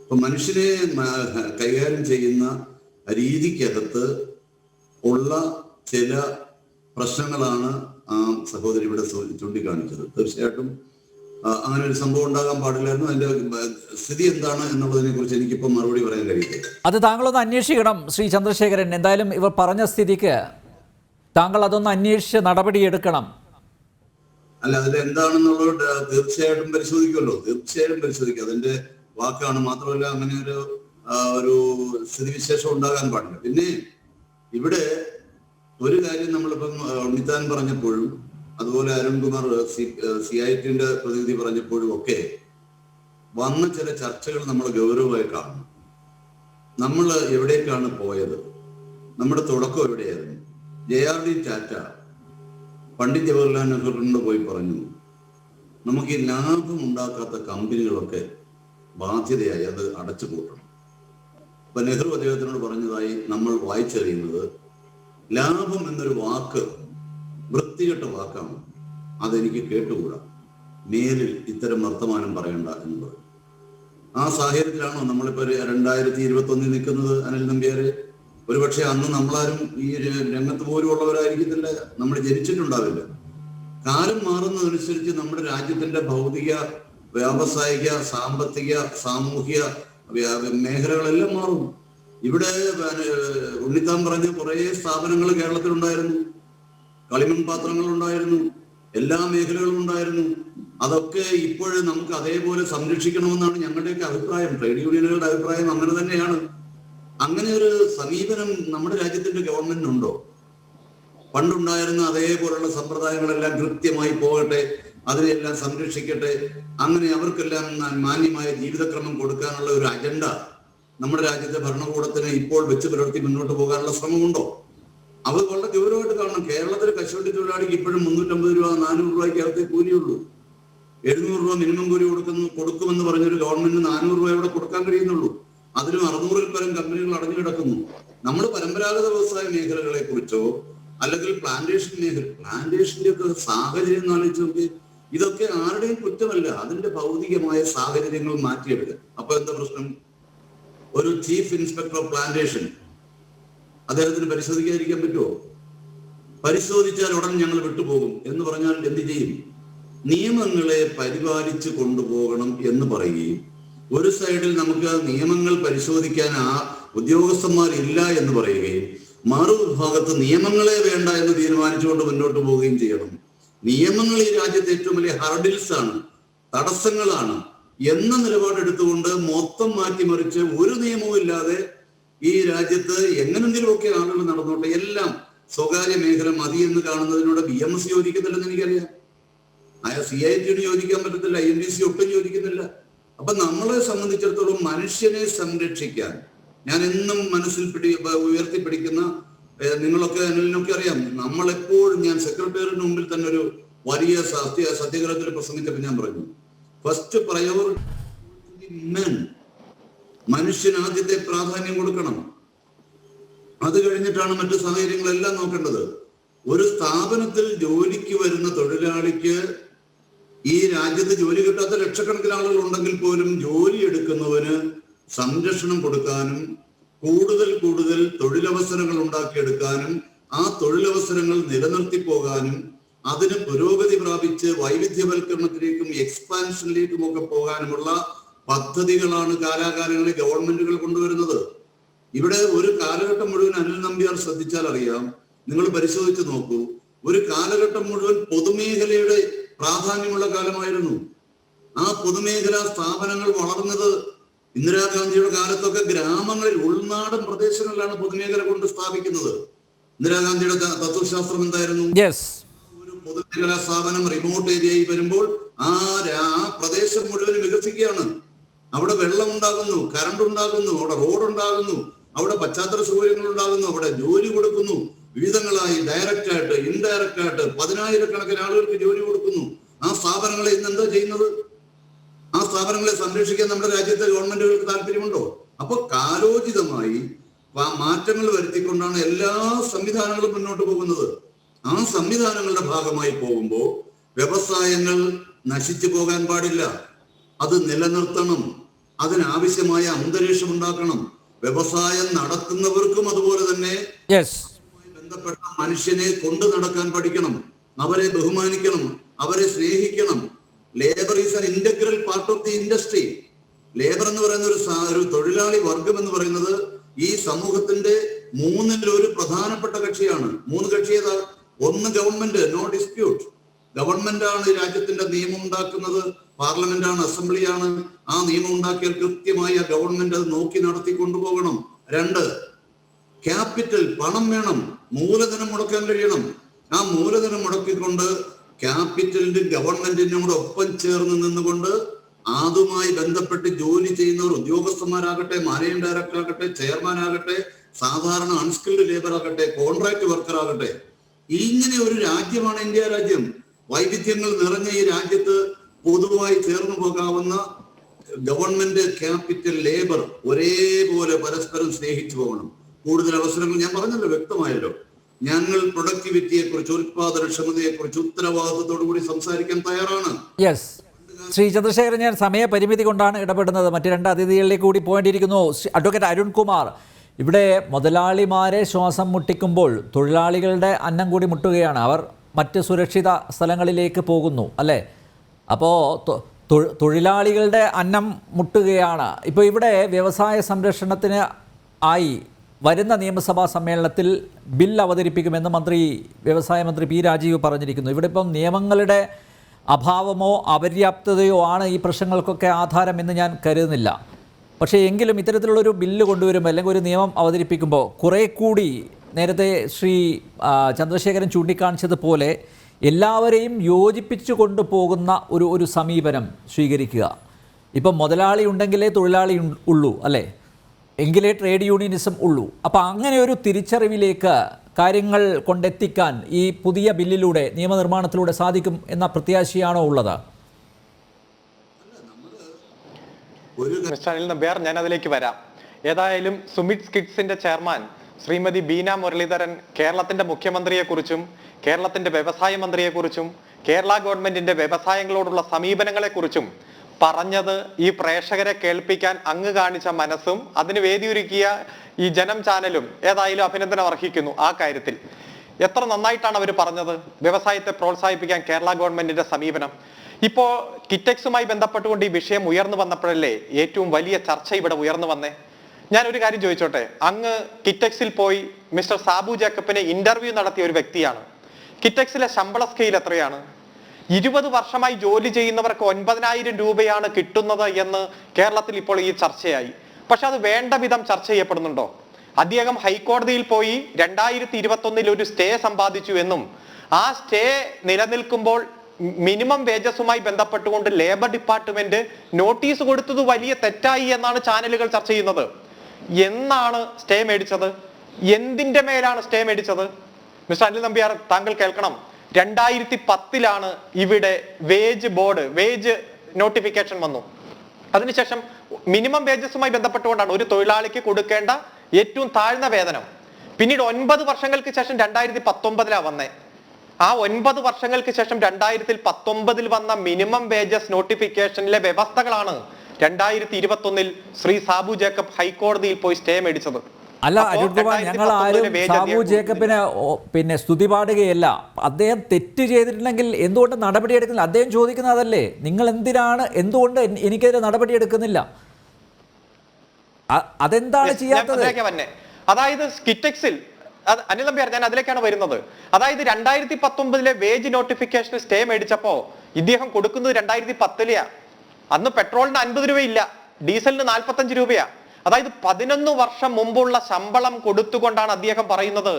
അപ്പൊ മനുഷ്യനെ കൈകാര്യം ചെയ്യുന്ന രീതിക്കകത്ത് ഉള്ള ചില പ്രശ്നങ്ങളാണ് ആ സഹോദരി ഇവിടെ ചൂണ്ടിക്കാണിച്ചത്. തീർച്ചയായിട്ടും അങ്ങനെ ഒരു സംഭവം ഉണ്ടാകാൻ പാടില്ലായിരുന്നു. അതിന്റെ സ്ഥിതി എന്താണ് എന്നുള്ളതിനെ കുറിച്ച് എനിക്കിപ്പോൾ മറുപടി പറയാൻ കഴിയില്ല. അത് താങ്കളൊന്ന് അന്വേഷിക്കണം ശ്രീ ചന്ദ്രശേഖരൻ. എന്തായാലും ഇവർ പറഞ്ഞ സ്ഥിതിക്ക് താങ്കൾ അതൊന്ന് അന്വേഷിച്ച് നടപടിയെടുക്കണം. അല്ല, അതിൽ എന്താണെന്നുള്ളത് തീർച്ചയായിട്ടും പരിശോധിക്കുമല്ലോ. തീർച്ചയായിട്ടും പരിശോധിക്കും. അതിന്റെ വാക്കാണ്. മാത്രമല്ല അങ്ങനെ ഒരു സ്ഥിതിവിശേഷം ഉണ്ടാകാൻ പാടില്ല. പിന്നെ ഇവിടെ ഒരു കാര്യം നമ്മളിപ്പം ഉണ്ണിത്താൻ പറഞ്ഞപ്പോഴും അതുപോലെ അരുൺകുമാർ CITയുടെ പ്രതിനിധി പറഞ്ഞപ്പോഴും ഒക്കെ വന്ന ചില ചർച്ചകൾ നമ്മൾ ഗൗരവമായി കാണണം. നമ്മൾ എവിടേക്കാണ് പോയത്? നമ്മുടെ തുടക്കം എവിടെയായിരുന്നു? JRD ടാറ്റ പണ്ഡിറ്റ് ജവഹർലാൽ നെഹ്റുവിനോട് പോയി പറഞ്ഞു, നമുക്ക് ഈ ലാഭം ഉണ്ടാക്കാത്ത കമ്പനികളൊക്കെ ബാധ്യതയായി അത് അടച്ചു പൂട്ടണം. ഇപ്പൊ നെഹ്റു അദ്ദേഹത്തിനോട് പറഞ്ഞതായി നമ്മൾ വായിച്ചറിയുന്നത്, ലാഭം എന്നൊരു വാക്ക് വൃത്തികെട്ട വാക്കാണ്, അതെനിക്ക് കേട്ടുകൂടാ, മേലിൽ ഇത്തരം വർത്തമാനം പറയണ്ട എന്ന് പറയും. ആ സാഹചര്യത്തിലാണോ നമ്മളിപ്പോ 2021 നിൽക്കുന്നത് അനിൽ നമ്പ്യാരെ? ഒരുപക്ഷെ അന്ന് നമ്മളാരും ഈ രംഗത്ത് പോലും ഉള്ളവരായിരിക്കത്തില്ല, നമ്മൾ ജനിച്ചിട്ടുണ്ടാവില്ല. കാലം മാറുന്നതനുസരിച്ച് നമ്മുടെ രാജ്യത്തിന്റെ ഭൗതിക, വ്യാവസായിക, സാമ്പത്തിക, സാമൂഹിക മേഖലകളെല്ലാം മാറും. ഇവിടെ ഉണ്ണിത്താൻ പറഞ്ഞ കുറെ സ്ഥാപനങ്ങൾ കേരളത്തിലുണ്ടായിരുന്നു, കളിമൺ പാത്രങ്ങൾ ഉണ്ടായിരുന്നു, എല്ലാ മേഖലകളും ഉണ്ടായിരുന്നു. അതൊക്കെ ഇപ്പോഴും നമുക്ക് അതേപോലെ സംരക്ഷിക്കണമെന്നാണ് ഞങ്ങളുടെയൊക്കെ അഭിപ്രായം, ട്രേഡ് യൂണിയനുകളുടെ അഭിപ്രായം അങ്ങനെ തന്നെയാണ്. അങ്ങനെ ഒരു സമീപനം നമ്മുടെ രാജ്യത്തിന്റെ ഗവൺമെന്റിനുണ്ടോ? പണ്ടുണ്ടായിരുന്ന അതേപോലുള്ള സമ്പ്രദായങ്ങളെല്ലാം കൃത്യമായി പോകട്ടെ, അതിനെല്ലാം സംരക്ഷിക്കട്ടെ, അങ്ങനെ അവർക്കെല്ലാം മാന്യമായ ജീവിതക്രമം കൊടുക്കാനുള്ള ഒരു അജണ്ട നമ്മുടെ രാജ്യത്തെ ഭരണകൂടത്തിന് ഇപ്പോൾ വെച്ച് പുലർത്തി മുന്നോട്ട് പോകാനുള്ള ശ്രമമുണ്ടോ? അത് വളരെ ഗൗരവമായിട്ട് കാണണം. കേരളത്തിലെ കശുവണ്ടി തൊഴിലാളിക്ക് ഇപ്പോഴും 350 രൂപ 400 രൂപയ്ക്ക് അകത്തേ കൂലിയുള്ളൂ. 700 രൂപ മിനിമം കൂലി കൊടുക്കുമെന്ന് പറഞ്ഞൊരു ഗവൺമെന്റിന് 400 രൂപ ഇവിടെ കൊടുക്കാൻ കഴിയുന്നുള്ളൂ. അതിലും 600-ൽ പരം കമ്പനികൾ അടഞ്ഞു കിടക്കുന്നു. നമ്മൾ പരമ്പരാഗത വ്യവസായ മേഖലകളെ കുറിച്ചോ അല്ലെങ്കിൽ പ്ലാന്റേഷന്റെ ഒക്കെ സാഹചര്യം ആലോചിച്ച് നോക്കി. ഇതൊക്കെ ആരുടെയും കുറ്റമല്ല, അതിന്റെ ഭൗതികമായ സാഹചര്യങ്ങൾ മാറ്റിയെടുക്കുക. അപ്പൊ എന്താ പ്രശ്നം? ഒരു ചീഫ് ഇൻസ്പെക്ടർ ഓഫ് പ്ലാന്റേഷൻ അദ്ദേഹത്തിന് പരിശോധിക്കാതിരിക്കാൻ പറ്റുമോ? പരിശോധിച്ചാൽ ഉടൻ ഞങ്ങൾ വിട്ടുപോകും എന്ന് പറഞ്ഞാൽ എന്ത് ചെയ്യും? നിയമങ്ങളെ പരിപാലിച്ചു കൊണ്ടുപോകണം എന്ന് പറയുകയും, ഒരു സൈഡിൽ നമുക്ക് നിയമങ്ങൾ പരിശോധിക്കാൻ ഉദ്യോഗസ്ഥന്മാരില്ല എന്ന് പറയുകയും, മറുഭാഗത്ത് നിയമങ്ങളെ വേണ്ട എന്ന് തീരുമാനിച്ചുകൊണ്ട് മുന്നോട്ട് പോവുകയും ചെയ്യണം. നിയമങ്ങൾ ഈ രാജ്യത്തെ ഏറ്റവും വലിയ ഹർഡിൽസ് ആണ്, തടസ്സങ്ങളാണ് എന്ന നിലപാടെടുത്തുകൊണ്ട് മൊത്തം മാറ്റിമറിച്ച് ഒരു നിയമവും ഇല്ലാതെ ഈ രാജ്യത്ത് എങ്ങനെന്തെങ്കിലുമൊക്കെ ആളുകൾ നടന്നോട്ടെ, എല്ലാം സ്വകാര്യ മേഖല മതി എന്ന് കാണുന്നതിനോട് BMS യോജിക്കുന്നില്ലെന്ന് എനിക്കറിയാം. CIT യോജിക്കാൻ പറ്റത്തില്ല, INDC ഒട്ടും യോജിക്കുന്നില്ല. അപ്പൊ നമ്മളെ സംബന്ധിച്ചിടത്തോളം മനുഷ്യനെ സംരക്ഷിക്കാൻ ഞാൻ എന്നും മനസ്സിൽ ഉയർത്തിപ്പിടിക്കുന്ന, നിങ്ങളൊക്കെ അനിലിനൊക്കെ അറിയാം, നമ്മളെപ്പോഴും, ഞാൻ സെക്രട്ടേറിയറ്റിന് മുമ്പിൽ തന്നെ ഒരു വലിയ സത്യഗ്രഹത്തിൽ പ്രസംഗിച്ചപ്പോൾ ഞാൻ പറഞ്ഞു, ഫസ്റ്റ് പ്രയോറിറ്റി മെൻ, മനുഷ്യന് ആദ്യത്തെ പ്രാധാന്യം കൊടുക്കണം. അത് കഴിഞ്ഞിട്ടാണ് മറ്റു സാഹചര്യങ്ങളെല്ലാം നോക്കേണ്ടത്. ഒരു സ്ഥാപനത്തിൽ ജോലിക്ക് വരുന്ന തൊഴിലാളിക്ക് ഈ രാജ്യത്ത് ജോലി കിട്ടാത്ത ലക്ഷക്കണക്കിന് ആളുകൾ ഉണ്ടെങ്കിൽ പോലും ജോലി എടുക്കുന്നവന് സംരക്ഷണം കൊടുക്കാനും കൂടുതൽ തൊഴിലവസരങ്ങൾ ഉണ്ടാക്കിയെടുക്കാനും ആ തൊഴിലവസരങ്ങൾ നിലനിർത്തി പോകാനും അതിന് പുരോഗതി പ്രാപിച്ച് വൈവിധ്യവൽക്കരണത്തിലേക്കും എക്സ്പാൻഷനിലേക്കും ഒക്കെ പോകാനുമുള്ള പദ്ധതികളാണ് കാലാകാലങ്ങളിൽ ഗവൺമെന്റുകൾ കൊണ്ടുവരുന്നത്. ഇവിടെ ഒരു കാലഘട്ടം മുഴുവൻ അനിൽ നമ്പ്യാർ ശ്രദ്ധിച്ചാൽ അറിയാം, നിങ്ങൾ പരിശോധിച്ച് നോക്കൂ, ഒരു കാലഘട്ടം മുഴുവൻ പൊതുമേഖലയുടെ പ്രാധാന്യമുള്ള കാലമായിരുന്നു. ആ പൊതുമേഖലാ സ്ഥാപനങ്ങൾ വളർന്നത് ഇന്ദിരാഗാന്ധിയുടെ കാലത്തൊക്കെ ഗ്രാമങ്ങളിൽ, ഉൾനാടൻ പ്രദേശങ്ങളിലാണ് പൊതുമേഖല കൊണ്ട് സ്ഥാപിക്കുന്നത്. ഇന്ദിരാഗാന്ധിയുടെ തത്വശാസ്ത്രം എന്തായിരുന്നു? ഒരു പൊതുമേഖലാ സ്ഥാപനം റിമോട്ട് ഏരിയയിൽ വരുമ്പോൾ ആ പ്രദേശം മുഴുവൻ വികസിക്കുകയാണ്. അവിടെ വെള്ളം ഉണ്ടാകുന്നു, കറണ്ട് ഉണ്ടാകുന്നു, അവിടെ റോഡ് ഉണ്ടാകുന്നു, അവിടെ പശ്ചാത്തല സൗകര്യങ്ങൾ ഉണ്ടാകുന്നു, അവിടെ ജോലി കൊടുക്കുന്നു, വിവിധങ്ങളായി ഡയറക്റ്റ് ആയിട്ട് ഇൻഡയറക്റ്റ് ആയിട്ട് 10,000-കണക്കിന് ആളുകൾക്ക് ജോലി കൊടുക്കുന്നു. ആ സ്ഥാപനങ്ങളെ ഇന്ന് എന്താ ചെയ്യുന്നത്? ആ സ്ഥാപനങ്ങളെ സംരക്ഷിക്കാൻ നമ്മുടെ രാജ്യത്തെ ഗവൺമെന്റുകൾക്ക് താല്പര്യമുണ്ടോ? അപ്പൊ കാലോചിതമായി മാറ്റങ്ങൾ വരുത്തിക്കൊണ്ടാണ് എല്ലാ സംവിധാനങ്ങളും മുന്നോട്ട് പോകുന്നത്. ആ സംവിധാനങ്ങളുടെ ഭാഗമായി പോകുമ്പോൾ വ്യവസായങ്ങൾ നശിച്ചു പോകാൻ പാടില്ല, അത് നിലനിർത്തണം, അതിനാവശ്യമായ അന്തരീക്ഷം ഉണ്ടാക്കണം. വ്യവസായം നടത്തുന്നവർക്കും അതുപോലെ തന്നെ ബന്ധപ്പെട്ട മനുഷ്യനെ കൊണ്ടു നടക്കാൻ പഠിക്കണം, അവരെ ബഹുമാനിക്കണം, അവരെ സ്നേഹിക്കണം. Labour is an integral part of the industry. Labour എന്ന് പറയുന്ന ഒരു തൊഴിലാളി വർഗം എന്ന് പറയുന്നത് ഈ സമൂഹത്തിന്റെ 3-ൽ-1 പ്രധാനപ്പെട്ട കക്ഷിയാണ്. 3 കക്ഷി ഏതാ? ഒന്ന് ഗവൺമെന്റ്, നോ ഡിസ്പ്യൂട്ട്. ഗവൺമെന്റ് ആണ് ഈ രാജ്യത്തിന്റെ നിയമം ഉണ്ടാക്കുന്നത്, പാർലമെന്റ് ആണ്, അസംബ്ലിയാണ്. ആ നിയമം ഉണ്ടാക്കിയാൽ കൃത്യമായി ആ ഗവൺമെന്റ് അത് നോക്കി നടത്തി കൊണ്ടുപോകണം. 2, ക്യാപിറ്റൽ, പണം വേണം, മൂലധനം മുടക്കാൻ കഴിയണം. ആ മൂലധനം മുടക്കിക്കൊണ്ട് ക്യാപിറ്റലിന്റെ ഗവൺമെന്റിനും കൂടെ ഒപ്പം ചേർന്ന് നിന്നുകൊണ്ട് അതുമായി ബന്ധപ്പെട്ട് ജോലി ചെയ്യുന്നവർ, ഉദ്യോഗസ്ഥന്മാരാകട്ടെ, മാനേജിംഗ് ഡയറക്ടർ ആകട്ടെ, ചെയർമാൻ ആകട്ടെ, സാധാരണ അൺസ്കിൽഡ് ലേബർ ആകട്ടെ, കോൺട്രാക്ട് വർക്കർ ആകട്ടെ, ഇങ്ങനെ ഒരു രാജ്യമാണ് ഇന്ത്യ രാജ്യം. വൈവിധ്യങ്ങൾ നിറഞ്ഞ ഈ രാജ്യത്ത് പൊതുവായി ചേർന്നു പോകാവുന്ന ഗവൺമെന്റ്, ക്യാപിറ്റൽ, ലേബർ ഒരേപോലെ പരസ്പരം സ്നേഹിച്ചു പോകണം. കൂടുതൽ അവസരങ്ങൾ ഞാൻ പറഞ്ഞല്ലോ, വ്യക്തമായല്ലോ. ഞങ്ങൾ പ്രൊഡക്ടിവിറ്റിയെ കുറിച്ച്, ഉത്പാദനക്ഷമതയെ കുറിച്ച് ഉത്തരവാദിത്തത്തോടു കൂടി സംസാരിക്കാൻ തയ്യാറാണ്. യെസ്, ശ്രീ ചന്ദ്രശേഖരൻ, ഞാൻ സമയപരിമിതി കൊണ്ടാണ് ഇടപെടുന്നത്. മറ്റ് രണ്ട് അതിഥികളിലേക്ക് കൂടി പോകേണ്ടിയിരിക്കുന്നു. അഡ്വക്കേറ്റ് അരുൺകുമാർ, ഇവിടെ മുതലാളിമാരെ ശ്വാസം മുട്ടിക്കുമ്പോൾ തൊഴിലാളികളുടെ അന്നം കൂടി മുട്ടുകയാണ്. അവർ മറ്റ് സുരക്ഷിത സ്ഥലങ്ങളിലേക്ക് പോകുന്നു, അല്ലേ? അപ്പോൾ തൊഴിലാളികളുടെ അന്നം മുട്ടുകയാണ്. ഇപ്പോൾ ഇവിടെ വ്യവസായ സംരക്ഷണത്തിന് ആയി വരുന്ന നിയമസഭാ സമ്മേളനത്തിൽ ബിൽ അവതരിപ്പിക്കുമെന്ന് വ്യവസായ മന്ത്രി പി രാജീവ് പറഞ്ഞിരിക്കുന്നു. ഇവിടെ ഇപ്പം നിയമങ്ങളുടെ അഭാവമോ അപര്യാപ്തതയോ ആണ് ഈ പ്രശ്നങ്ങൾക്കൊക്കെ ആധാരമെന്ന് ഞാൻ കരുതുന്നില്ല. പക്ഷേ എങ്കിലും ഇത്തരത്തിലുള്ളൊരു ബില്ല് കൊണ്ടുവരുമ്പോൾ അല്ലെങ്കിൽ ഒരു നിയമം അവതരിപ്പിക്കുമ്പോൾ കുറേ കൂടി നേരത്തെ ശ്രീ ചന്ദ്രശേഖരൻ ചൂണ്ടിക്കാണിച്ചതുപോലെ എല്ലാവരെയും യോജിപ്പിച്ചു കൊണ്ടുപോകുന്ന ഒരു സമീപനം സ്വീകരിക്കുക. ഇപ്പം മുതലാളി ഉണ്ടെങ്കിലേ തൊഴിലാളി ഉള്ളൂ, അല്ലേ? എങ്കിലേ ട്രേഡ് യൂണിയനിസം ഉള്ളൂ. അപ്പോൾ അങ്ങനെ ഒരു തിരിച്ചറിവിലേക്ക് കാര്യങ്ങൾ കൊണ്ടെത്തിക്കാൻ ഈ പുതിയ ബില്ലിലൂടെ, നിയമനിർമ്മാണത്തിലൂടെ സാധിക്കും എന്ന പ്രത്യാശയാണോ ഉള്ളത്? മിസ്റ്റർ അനിൽ നമ്പ്യാർ, ഞാൻ അതിലേക്ക് വരാം. ഏതായാലും സുമിത് സ്കിറ്റ്സിന്റെ ചെയർമാൻ ശ്രീമതി ബീന മുരളീധരൻ കേരളത്തിന്റെ മുഖ്യമന്ത്രിയെക്കുറിച്ചും കേരളത്തിന്റെ വ്യവസായ മന്ത്രിയെക്കുറിച്ചും കേരള ഗവൺമെന്റിന്റെ വ്യവസായങ്ങളോടുള്ള സമീപനങ്ങളെക്കുറിച്ചും പറഞ്ഞത് ഈ പ്രേക്ഷകരെ കേൾപ്പിക്കാൻ അങ്ങ് കാണിച്ച മനസ്സും അതിന് വേദിയൊരുക്കിയ ഈ ജനം ചാനലും ഏതായാലും അഭിനന്ദനം അർഹിക്കുന്നു. ആ കാര്യത്തിൽ എത്ര നന്നായിട്ടാണ് അവർ പറഞ്ഞത്. വ്യവസായത്തെ പ്രോത്സാഹിപ്പിക്കാൻ കേരള ഗവൺമെന്റിന്റെ സമീപനം. ഇപ്പോ കിറ്റെക്സുമായി ബന്ധപ്പെട്ടുകൊണ്ട് ഈ വിഷയം ഉയർന്നു വന്നപ്പോഴല്ലേ ഏറ്റവും വലിയ ചർച്ച ഇവിടെ ഉയർന്നു വന്നേ. ഞാൻ ഒരു കാര്യം ചോദിച്ചോട്ടെ, അങ്ങ് കിറ്റെക്സിൽ പോയി മിസ്റ്റർ സാബു ജേക്കബിനെ ഇന്റർവ്യൂ നടത്തിയ ഒരു വ്യക്തിയാണ്. കിറ്റെക്സിലെ ശമ്പള സ്കെയിൽ എത്രയാണ്? 20 വർഷമായി ജോലി ചെയ്യുന്നവർക്ക് 9,000 രൂപയാണ് കിട്ടുന്നത് എന്ന് കേരളത്തിൽ ഇപ്പോൾ ഈ ചർച്ചയായി. പക്ഷെ അത് വേണ്ട വിധം ചർച്ച ചെയ്യപ്പെടുന്നുണ്ടോ? അദ്ദേഹം ഹൈക്കോടതിയിൽ പോയി 2021 ഒരു സ്റ്റേ സമ്പാദിച്ചു എന്നും ആ സ്റ്റേ നിലനിൽക്കുമ്പോൾ മിനിമം വേജസുമായി ബന്ധപ്പെട്ടുകൊണ്ട് ലേബർ ഡിപ്പാർട്ട്മെന്റ് നോട്ടീസ് കൊടുത്തത് വലിയ തെറ്റായി എന്നാണ് ചാനലുകൾ ചർച്ച ചെയ്യുന്നത്. എന്നാണ് സ്റ്റേ മേടിച്ചത്? എന്തിന്റെ മേലാണ് സ്റ്റേ മേടിച്ചത്? മിസ്റ്റർ അനിൽ നമ്പ്യാർ, താങ്കൾ കേൾക്കണം. 2010 ഇവിടെ വേജ് നോട്ടിഫിക്കേഷൻ വന്നു. അതിനുശേഷം മിനിമം വേജസുമായി ബന്ധപ്പെട്ടുകൊണ്ടാണ് ഒരു തൊഴിലാളിക്ക് കൊടുക്കേണ്ട ഏറ്റവും താഴ്ന്ന വേതനം. പിന്നീട് 9 വർഷങ്ങൾക്ക് ശേഷം 2019 വന്നേ. ആ 9 വർഷങ്ങൾക്ക് ശേഷം 2019 വന്ന മിനിമം വേജസ് നോട്ടിഫിക്കേഷനിലെ വ്യവസ്ഥകളാണ് 2021 ശ്രീ സാബു ജേക്കബ് ഹൈക്കോടതിയിൽ പോയി സ്റ്റേ മേടിച്ചത്. അല്ല അരുൺകുമാർ, ഞങ്ങൾ ആരും സാബു ജേക്കബിന് സ്തുതി പാടുകയല്ല. അദ്ദേഹം തെറ്റ് ചെയ്തിട്ടുണ്ടെങ്കിൽ എന്തുകൊണ്ട് നടപടിയെടുക്കുന്നില്ല? അദ്ദേഹം ചോദിക്കുന്നത് അതല്ലേ, നിങ്ങൾ എന്തുകൊണ്ട് എനിക്കെതിരെ നടപടിയെടുക്കുന്നില്ല? അതെന്താണ് ചെയ്യാത്തത്? അതായത് കിറ്റെക്സിൽ അനിൽ നമ്പ്യാർ, ഞാൻ അതിലേക്കാണ് വരുന്നത്. അതായത് 2019 വേജ് നോട്ടിഫിക്കേഷൻ സ്റ്റേ മേടിച്ചപ്പോ ഇദ്ദേഹം കൊടുക്കുന്നത് 2010 അന്ന് പെട്രോളിന് 50 രൂപയില്ല, ഡീസലിന് 45 രൂപയാ. അതായത് 11 വർഷം മുമ്പുള്ള ശമ്പളം കൊടുത്തുകൊണ്ടാണ് അദ്ദേഹം പറയുന്നത്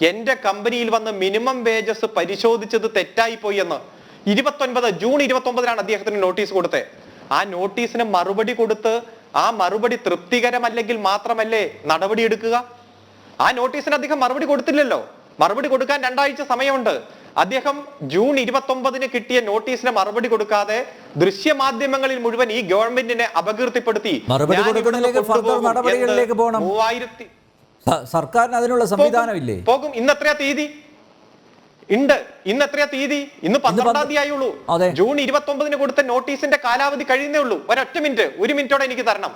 എന്റെ കമ്പനിയിൽ വന്ന് മിനിമം വേജസ് പരിശോധിച്ചത് തെറ്റായി പോയി എന്ന്. ജൂൺ 29 അദ്ദേഹത്തിന് നോട്ടീസ് കൊടുത്തത്. ആ നോട്ടീസിന് മറുപടി കൊടുത്ത് ആ മറുപടി തൃപ്തികരമല്ലെങ്കിൽ മാത്രമല്ലേ നടപടി എടുക്കുക? ആ നോട്ടീസിന് അദ്ദേഹം മറുപടി കൊടുത്തില്ലല്ലോ. മറുപടി കൊടുക്കാൻ 2 ആഴ്ച സമയമുണ്ട്. അദ്ദേഹം ജൂൺ 29 കിട്ടിയ നോട്ടീസിന് മറുപടി കൊടുക്കാതെ ദൃശ്യമാധ്യമങ്ങളിൽ മുഴുവൻ ഈ ഗവൺമെന്റിനെ അപകീർത്തിപ്പെടുത്തി. സർക്കാരിന് അതിനുള്ള സംവിധാനമില്ലേ? പോകും. ഇന്ന് എത്രയാ തീയതി? ഇന്ന് എത്രയാ തീയതി? ഇന്ന് 12-ാം തീയതി ആയുള്ളൂ. ജൂൺ 29 കൊടുത്ത നോട്ടീസിന്റെ കാലാവധി കഴിയുന്നേ ഉള്ളൂ. ഒരൊറ്റ മിനിറ്റ്, 1 മിനിറ്റോടെ എനിക്ക് തരണം.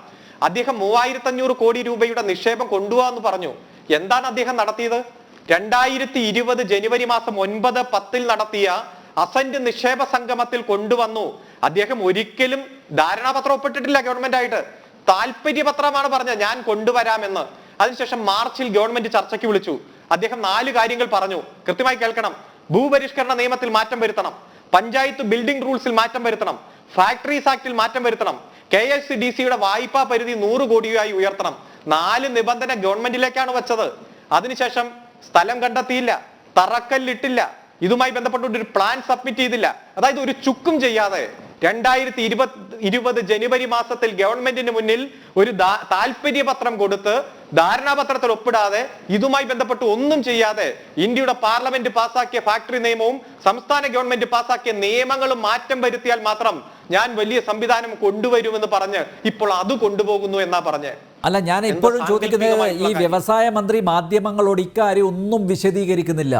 അദ്ദേഹം 3500 കോടി രൂപയുടെ നിക്ഷേപം കൊണ്ടുപോകാന്ന് പറഞ്ഞു. എന്താണ് അദ്ദേഹം നടത്തിയത്? 2020 ജനുവരി മാസം 9-10 നടത്തിയ അസന്റ് നിക്ഷേപ സംഗമത്തിൽ കൊണ്ടുവന്നു. അദ്ദേഹം ഒരിക്കലും ധാരണാപത്രം ഒപ്പിട്ടിട്ടില്ല ഗവൺമെന്റ് ആയിട്ട്. താല്പര്യപത്രമാണ് പറഞ്ഞത് ഞാൻ കൊണ്ടുവരാമെന്ന്. അതിനുശേഷം മാർച്ചിൽ ഗവൺമെന്റ് ചർച്ചയ്ക്ക് വിളിച്ചു. അദ്ദേഹം 4 കാര്യങ്ങൾ പറഞ്ഞു. കൃത്യമായി കേൾക്കണം. ഭൂപരിഷ്കരണ നിയമത്തിൽ മാറ്റം വരുത്തണം, പഞ്ചായത്ത് ബിൽഡിംഗ് റൂൾസിൽ മാറ്റം വരുത്തണം, ഫാക്ടറീസ് ആക്ടിൽ മാറ്റം വരുത്തണം, KICDCയുടെ വായ്പാ പരിധി 100 കോടിയായി ഉയർത്തണം. 4 നിബന്ധന ഗവൺമെന്റിലേക്കാണ് വെച്ചത്. അതിനുശേഷം സ്ഥലം കണ്ടെത്തിയില്ല, തറക്കല്ലിട്ടില്ല, ഇതുമായി ബന്ധപ്പെട്ട് ഒരു പ്ലാൻ സബ്മിറ്റ് ചെയ്തില്ല. അതായത് ഒരു ചുക്കും ചെയ്യാതെ 2020 ജനുവരി മാസത്തിൽ ഗവൺമെന്റിന് മുന്നിൽ ഒരു താല്പര്യപത്രം കൊടുത്ത് ധാരണാപത്രത്തിൽ ഒപ്പിടാതെ ഇതുമായി ബന്ധപ്പെട്ട് ഒന്നും ചെയ്യാതെ ഇന്ത്യയുടെ പാർലമെന്റ് പാസാക്കിയ ഫാക്ടറി നിയമവും സംസ്ഥാന ഗവൺമെന്റ് പാസാക്കിയ നിയമങ്ങളും മാറ്റം വരുത്തിയാൽ മാത്രം ഞാൻ വലിയ സംവിധാനം കൊണ്ടുവരുമെന്ന് പറഞ്ഞ് ഇപ്പോൾ അത് കൊണ്ടുപോകുന്നു എന്നാ പറഞ്ഞ്. അല്ല, ഞാൻ ഇപ്പോഴും ചോദിക്കുന്നത് ഈ വ്യവസായ മന്ത്രി മാധ്യമങ്ങളോട് ഇക്കാര്യം ഒന്നും വിശദീകരിക്കുന്നില്ല.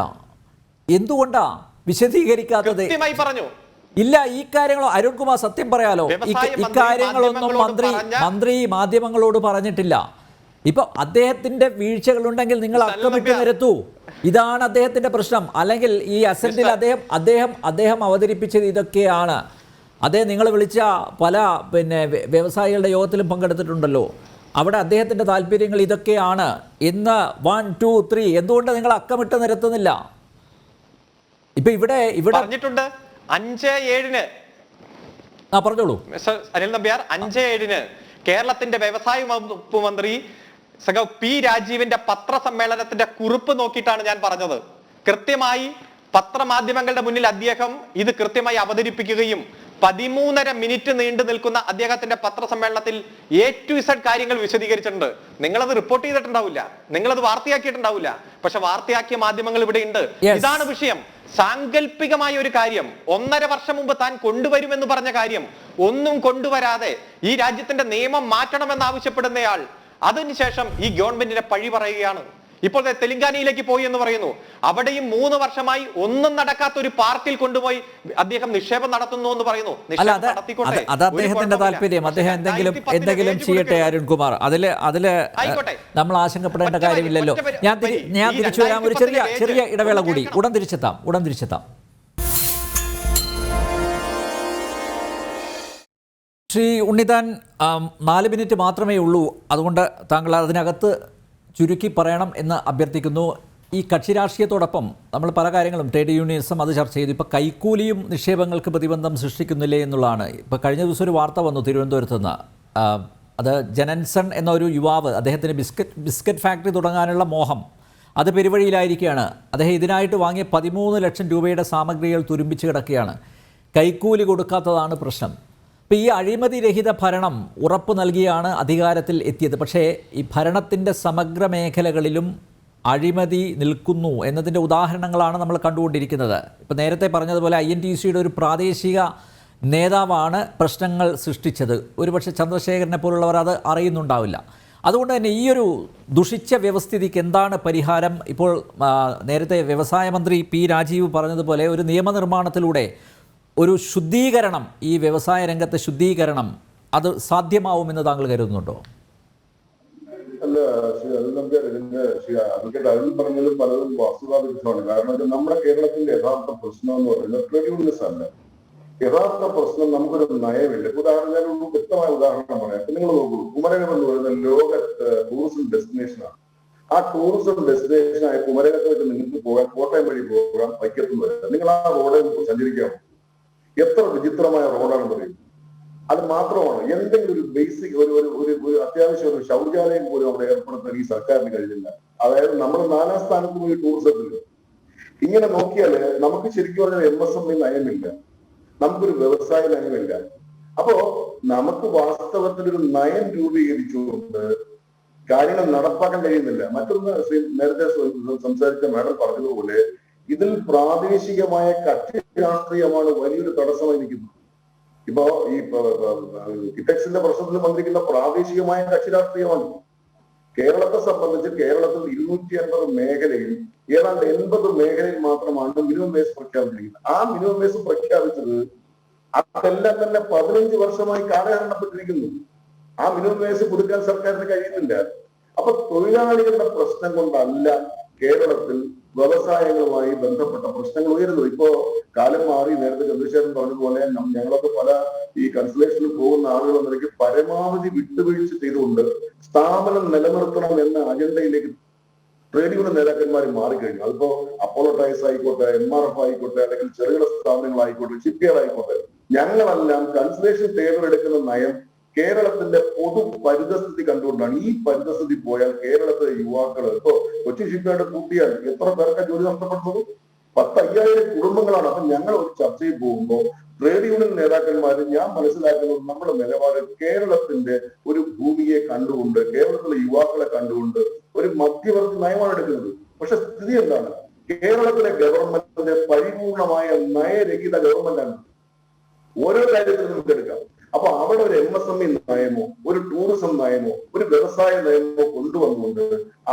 എന്തുകൊണ്ടാ വിശദീകരിക്കാത്തത്? പറഞ്ഞു ഇല്ല, ഈ കാര്യങ്ങൾ അരുൺകുമാർ സത്യം പറയാലോ, ഇക്കാര്യങ്ങളൊന്നും മന്ത്രി മാധ്യമങ്ങളോട് പറഞ്ഞിട്ടില്ല. ഇപ്പൊ അദ്ദേഹത്തിന്റെ വീഴ്ചകളുണ്ടെങ്കിൽ നിങ്ങൾ അക്കമിട്ട് നിരത്തൂ. ഇതാണ് അദ്ദേഹത്തിന്റെ പ്രശ്നം. അല്ലെങ്കിൽ ഈ അസന്റിൽ അദ്ദേഹം അവതരിപ്പിച്ചത് ഇതൊക്കെയാണ്. നിങ്ങൾ വിളിച്ച പല വ്യവസായികളുടെ യോഗത്തിലും പങ്കെടുത്തിട്ടുണ്ടല്ലോ. അവിടെ അദ്ദേഹത്തിന്റെ താല്പര്യങ്ങൾ ഇതൊക്കെയാണ് എന്ന് 1, 2, 3 എന്തുകൊണ്ട് നിങ്ങൾ അക്കമിട്ട് നിരത്തുന്നില്ല? ഇപ്പൊ ഇവിടെ പറഞ്ഞിട്ടുണ്ട് 5-7 പറഞ്ഞോളൂ അനിൽ നമ്പ്യാർ. 5-7 കേരളത്തിന്റെ വ്യവസായ വകുപ്പ് മന്ത്രി പി രാജീവിന്റെ പത്രസമ്മേളനത്തിന്റെ കുറിപ്പ് നോക്കിയിട്ടാണ് ഞാൻ പറഞ്ഞത്. കൃത്യമായി പത്രമാധ്യമങ്ങളുടെ മുന്നിൽ അദ്ദേഹം ഇത് കൃത്യമായി അവതരിപ്പിക്കുകയും 13.5 മിനിറ്റ് നീണ്ടു നിൽക്കുന്ന അദ്ദേഹത്തിന്റെ പത്രസമ്മേളനത്തിൽ A to Z കാര്യങ്ങൾ വിശദീകരിച്ചിട്ടുണ്ട്. നിങ്ങളത് റിപ്പോർട്ട് ചെയ്തിട്ടുണ്ടാവില്ല, നിങ്ങളത് വാർത്തയാക്കിയിട്ടുണ്ടാവില്ല, പക്ഷെ വാർത്തയാക്കിയ മാധ്യമങ്ങൾ ഇവിടെ ഉണ്ട്. ഇതാണ് വിഷയം. സാങ്കല്പികമായ ഒരു കാര്യം 1.5 വർഷം മുമ്പ് താൻ കൊണ്ടുവരുമെന്ന് പറഞ്ഞ കാര്യം ഒന്നും കൊണ്ടുവരാതെ ഈ രാജ്യത്തിന്റെ നിയമം മാറ്റണമെന്ന് ആവശ്യപ്പെടുന്നയാൾ അതിനുശേഷം ഈ ഗവൺമെന്റിനെ പഴി പറയുകയാണ്. ഇപ്പോൾ തെലങ്കാനയിലേക്ക് പോയി എന്ന് പറയുന്നു. അവിടെയും 3 വർഷമായി ഒന്നും നടക്കാത്ത ഒരു പാർക്കിൽ കൊണ്ടുപോയി അദ്ദേഹം നിക്ഷേപം നടത്തുന്നു എന്ന് പറയുന്നു. അത് അദ്ദേഹത്തിന്റെ താല്പര്യം. അദ്ദേഹം എന്തെങ്കിലും ചെയ്യട്ടെ അരുൺകുമാർ. അതില് നമ്മൾ ആശങ്കപ്പെടേണ്ട കാര്യമില്ലല്ലോ. ഞാൻ തിരിച്ചു വരാം. ഒരു ചെറിയ ഇടവേള കൂടി. ഉടൻ തിരിച്ചെത്താം. ശ്രീ ഉണ്ണിത്താൻ, 4 മിനിറ്റ് മാത്രമേ ഉള്ളൂ. അതുകൊണ്ട് താങ്കൾ അതിനകത്ത് ചുരുക്കി പറയണം എന്ന് അഭ്യർത്ഥിക്കുന്നു. ഈ കക്ഷി രാഷ്ട്രീയത്തോടൊപ്പം നമ്മൾ പല കാര്യങ്ങളും ട്രേഡ് യൂണിയനിസം അത് ചർച്ച ചെയ്തു. ഇപ്പോൾ കൈക്കൂലിയും നിക്ഷേപങ്ങൾക്ക് പ്രതിബന്ധം സൃഷ്ടിക്കുന്നില്ലേ എന്നുള്ളതാണ്. ഇപ്പോൾ കഴിഞ്ഞ ദിവസം ഒരു വാർത്ത വന്നു തിരുവനന്തപുരത്ത് നിന്ന്. അത് ജനൻസൺ എന്നൊരു യുവാവ്, അദ്ദേഹത്തിന് ബിസ്ക്കറ്റ് ഫാക്ടറി തുടങ്ങാനുള്ള മോഹം, അത് പെരുവഴിയിലായിരിക്കുകയാണ്. അദ്ദേഹം ഇതിനായിട്ട് വാങ്ങിയ 13 ലക്ഷം രൂപയുടെ സാമഗ്രികൾ തുരുമ്പിച്ച് കിടക്കുകയാണ്. കൈക്കൂലി കൊടുക്കാത്തതാണ് പ്രശ്നം. ഇപ്പോൾ ഈ അഴിമതിരഹിത ഭരണം ഉറപ്പ് നൽകിയാണ് അധികാരത്തിൽ എത്തിയത്. പക്ഷേ ഈ ഭരണത്തിൻ്റെ സമഗ്ര മേഖലകളിലും അഴിമതി നിൽക്കുന്നു എന്നതിൻ്റെ ഉദാഹരണങ്ങളാണ് നമ്മൾ കണ്ടുകൊണ്ടിരിക്കുന്നത്. ഇപ്പോൾ നേരത്തെ പറഞ്ഞതുപോലെ INTUCയുടെ ഒരു പ്രാദേശിക നേതാവാണ് പ്രശ്നങ്ങൾ സൃഷ്ടിച്ചത്. ഒരുപക്ഷെ ചന്ദ്രശേഖരനെ പോലുള്ളവർ അത് അറിയുന്നുണ്ടാവില്ല. അതുകൊണ്ട് തന്നെ ഈ ഒരു ദുഷിച്ച വ്യവസ്ഥിതിക്ക് എന്താണ് പരിഹാരം? ഇപ്പോൾ നേരത്തെ വ്യവസായ മന്ത്രി പി രാജീവ് പറഞ്ഞതുപോലെ ഒരു നിയമനിർമ്മാണത്തിലൂടെ ഒരു ശുദ്ധീകരണം, ഈ വ്യവസായ രംഗത്തെ ശുദ്ധീകരണം അത് സാധ്യമാവുമെന്ന് താങ്കൾ കരുതുന്നുണ്ടോ? അല്ല, അഡ്വക്കേറ്റ് പറഞ്ഞാലും പലതും വാസ്തുതാവിരുദ്ധമാണ്. കാരണം ഇത് നമ്മുടെ കേരളത്തിന്റെ യഥാർത്ഥ പ്രശ്നം എന്ന് പറയുന്നത് ട്രേഡ് യൂണിയനിസം അല്ല. യഥാർത്ഥ പ്രശ്നം നമുക്കൊരു നയമില്ല. ഉദാഹരണം ഞാൻ ഒരു വ്യക്തമായ ഉദാഹരണം പറയാം. നിങ്ങൾ നോക്കൂ, കുമരകം എന്ന് പറയുന്നത് ലോക ടൂറിസം ഡെസ്റ്റിനേഷനാണ്. ആ ടൂറിസം ഡെസ്റ്റിനേഷനായ കുമരകത്ത് വെച്ച് നിങ്ങൾക്ക് പോകാൻ, കോട്ടയം വഴി പോകാൻ, വൈക്കത്തുനിന്ന് വരാം. നിങ്ങൾ ആ റോഡിൽ സഞ്ചരിക്കാമോ? എത്ര വിചിത്രമായ റോഡാണ് പറയുന്നത്. അത് മാത്രമാണ്, എന്തെങ്കിലും ഒരു ബേസിക് ഒരു അത്യാവശ്യം ഒരു ശൗചാലയം പോലും അവിടെ ഏർപ്പെടുത്താൻ ഈ സർക്കാരിന് കഴിഞ്ഞില്ല. അതായത് നമ്മൾ 4ാം സ്ഥാനത്ത് പോയി ടൂറിസത്തിൽ. ഇങ്ങനെ നോക്കിയാല് നമുക്ക് ശരിക്കും പറഞ്ഞാൽ MSME നയമില്ല, നമുക്കൊരു വ്യവസായ നയമില്ല. അപ്പോ നമുക്ക് വാസ്തവത്തിൽ ഒരു നയം രൂപീകരിച്ചുകൊണ്ട് കാര്യങ്ങൾ നടപ്പാക്കാൻ കഴിയുന്നില്ല. മറ്റൊന്ന് നേരത്തെ സംസാരിച്ച മാഡം പറഞ്ഞതുപോലെ ഇതിൽ പ്രാദേശികമായ കക്ഷി രാഷ്ട്രീയമാണ് വലിയൊരു തടസ്സമായി നിൽക്കുന്നത്. ഇപ്പോ ഈ കിറ്റക്സിന്റെ പ്രശ്നത്തിൽ വന്നിരിക്കുന്ന പ്രാദേശികമായ കക്ഷി രാഷ്ട്രീയമാണ്. കേരളത്തെ സംബന്ധിച്ച് കേരളത്തിൽ 250 മേഖലയിൽ ഏതാണ്ട് 80 മേഖലയിൽ മാത്രമാണ് മിനിമം വേസ് പ്രഖ്യാപിച്ചിരിക്കുന്നത്. ആ മിനിമം വേസ് പ്രഖ്യാപിച്ചത് അതെല്ലാം തന്നെ 15 വർഷമായി കാലഹരണപ്പെട്ടിരിക്കുന്നു. ആ മിനിമം വേസ് പുതുക്കാൻ സർക്കാരിന് കഴിയുന്നില്ല. അപ്പൊ തൊഴിലാളികളുടെ പ്രശ്നം കൊണ്ടല്ല കേരളത്തിൽ വ്യവസായങ്ങളുമായി ബന്ധപ്പെട്ട പ്രശ്നങ്ങൾ ഉയരുന്നു. ഇപ്പോ കാലം മാറി. നേരത്തെ ചന്ദ്രശേഖരൻ പറഞ്ഞതുപോലെ ഞങ്ങളൊക്കെ പല ഈ കൺസലേഷനിൽ പോകുന്ന ആളുകൾ എന്ന നിലയ്ക്ക് പരമാവധി വിട്ടുവീഴ്ച ചെയ്തുകൊണ്ട് സ്ഥാപനം നിലനിർത്തണം എന്ന അജണ്ടയിലേക്ക് ട്രേഡ് യൂണിയൻ നേതാക്കന്മാർ മാറിക്കഴിഞ്ഞു. അതിപ്പോ അപ്പോളോ ടൈസ് ആയിക്കോട്ടെ, MRF ആയിക്കോട്ടെ, അല്ലെങ്കിൽ ചെറുകിട സ്ഥാപനങ്ങളായിക്കോട്ടെ, ഷിപ്പ്യാർഡ് ആയിക്കോട്ടെ, ഞങ്ങളെല്ലാം കൺസലേഷൻ ഫേവർ എടുക്കുന്ന നയം കേരളത്തിന്റെ പൊതു പരിതസ്ഥിതി കണ്ടുകൊണ്ടാണ്. ഈ പരിതസ്ഥിതി പോയാൽ കേരളത്തിലെ യുവാക്കള് ഇപ്പോ കൊച്ചി ഷിപ്പ്യാർഡ് കൂട്ടിയാൽ എത്ര പേർക്ക് ജോലി നഷ്ടപ്പെടുന്നത്? 10,000 കുടുംബങ്ങളാണ്. അപ്പൊ ഞങ്ങൾ ഒരു ചർച്ചയിൽ പോകുമ്പോൾ ട്രേഡ് യൂണിയൻ നേതാക്കന്മാര് ഞാൻ മനസ്സിലാക്കുന്നത് നമ്മുടെ നിലപാട് കേരളത്തിന്റെ ഒരു ഭൂമിയെ കണ്ടുകൊണ്ട്, കേരളത്തിലെ യുവാക്കളെ കണ്ടുകൊണ്ട് ഒരു മധ്യവർത്തി നയമാണ് എടുക്കുന്നത്. പക്ഷെ സ്ഥിതി എന്താണ്? കേരളത്തിലെ ഗവൺമെന്റിന്റെ പരിപൂർണമായ നയരഹിത ഗവൺമെന്റാണ്. ഓരോ കാര്യത്തിലും നമുക്ക് എടുക്കാം. അപ്പൊ അവിടെ ഒരു MSME നയമോ ഒരു ടൂറിസം നയമോ ഒരു വ്യവസായ നയമോ കൊണ്ടുവന്നുകൊണ്ട്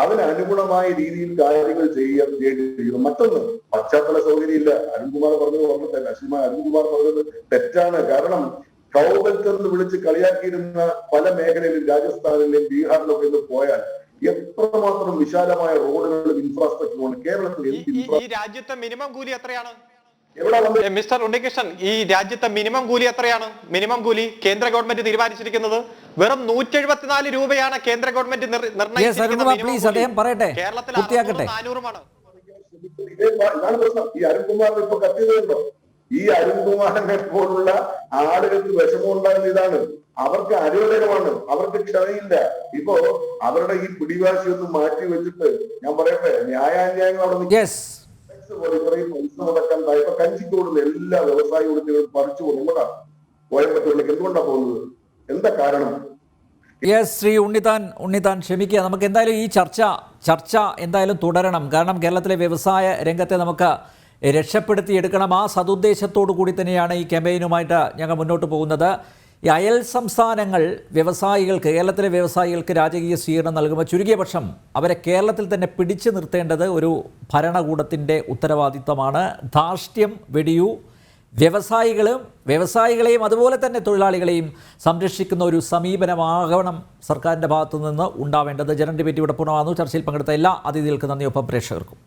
അതിനനുഗുണമായ രീതിയിൽ കാര്യങ്ങൾ ചെയ്യേണ്ടിയിരിക്കുന്നു. മറ്റൊന്ന്, പശ്ചാത്തല സൗകര്യം ഇല്ല. അരുൺകുമാർ പറഞ്ഞത് ഓർമ്മ ശ്രീമാൻ അരുൺകുമാർ പറഞ്ഞത് തെറ്റാണ്. കാരണം കൗബൽക്കെന്ന് വിളിച്ച് കളിയാക്കിയിരുന്ന പല മേഖലയിലും രാജസ്ഥാനിലെയും ബീഹാറിലും ഒക്കെ ഇന്ന് പോയാൽ എത്രമാത്രം വിശാലമായ റോഡുകളും ഇൻഫ്രാസ്ട്രക്ചറും ഉണ്ട് കേരളത്തിൽ. ഈ രാജ്യത്തെ മിനിമം കൂലി എത്രയാണ് എവിടെ മിസ്റ്റർ ഉണ്ണികൃഷ്ണൻ? ഈ രാജ്യത്തെ മിനിമം കൂലി എത്രയാണ്? മിനിമം കൂലി കേന്ദ്ര ഗവൺമെന്റ് തീരുമാനിച്ചിരിക്കുന്നത് വെറും 174 രൂപയാണ്. കേന്ദ്ര ഗവൺമെന്റ് കേരളത്തിൽ 400-മാണ്. ഇതാണ് പ്രശ്നം. ഈ അരുൺകുമാറിന് ഇപ്പൊ കത്തിയതുണ്ടോ? ഈ അരുൺകുമാറിനെ പോലുള്ള ആളുകൾക്ക് വിഷമമുണ്ടാകുന്ന ഇതാണ്. അവർക്ക് അരോചകമാണ്, അവർക്ക് ക്ഷമയില്ല. ഇപ്പോ അവരുടെ ഈ പിടിവാശിയൊന്നും മാറ്റി വെച്ചിട്ട് ഞാൻ പറയട്ടെ, ന്യായാന്യായങ്ങൾ അവിടെ ഇത്രയും പൈസ മുടക്കാൻ ഇപ്പൊ കഞ്ചിക്കോടുന്ന എല്ലാ വ്യവസായ ഉടമകളും പറിച്ചു കൊണ്ടുകൊണ്ടാണ് കോയമ്പത്തൂരിലേക്ക് എന്തുകൊണ്ടാണ് പോകുന്നത്? എന്താ കാരണം? ശ്രീ ഉണ്ണിത്താൻ ക്ഷമിക്കുക. നമുക്ക് എന്തായാലും ഈ ചർച്ച എന്തായാലും തുടരണം. കാരണം കേരളത്തിലെ വ്യവസായ രംഗത്തെ നമുക്ക് രക്ഷപ്പെടുത്തിയെടുക്കണം. ആ സതുദ്ദേശത്തോടു കൂടി തന്നെയാണ് ഈ ക്യാമ്പയിനുമായിട്ട് ഞങ്ങൾ മുന്നോട്ട് പോകുന്നത്. ഈ അയൽ സംസ്ഥാനങ്ങൾ കേരളത്തിലെ വ്യവസായികൾക്ക് രാജകീയ സ്വീകരണം നൽകുമ്പോൾ ചുരുങ്ങിയ പക്ഷം അവരെ കേരളത്തിൽ തന്നെ പിടിച്ചു നിർത്തേണ്ടത് ഒരു ഭരണകൂടത്തിൻ്റെ ഉത്തരവാദിത്തമാണ്. ധാർഷ്ട്യം വെടിയൂ. വ്യവസായികളെയും അതുപോലെ തന്നെ തൊഴിലാളികളെയും സംരക്ഷിക്കുന്ന ഒരു സമീപനമാകണം സർക്കാരിൻ്റെ ഭാഗത്തു നിന്ന് ഉണ്ടാവേണ്ടത്. ജനറൽ ഡിബേറ്റ് ഇവിടെ പൂർണ്ണമാകുന്നു. ചർച്ചയിൽ പങ്കെടുത്ത എല്ലാ അതിഥികൾക്കും നന്ദി. ഒപ്പം പ്രേക്ഷകർക്കും.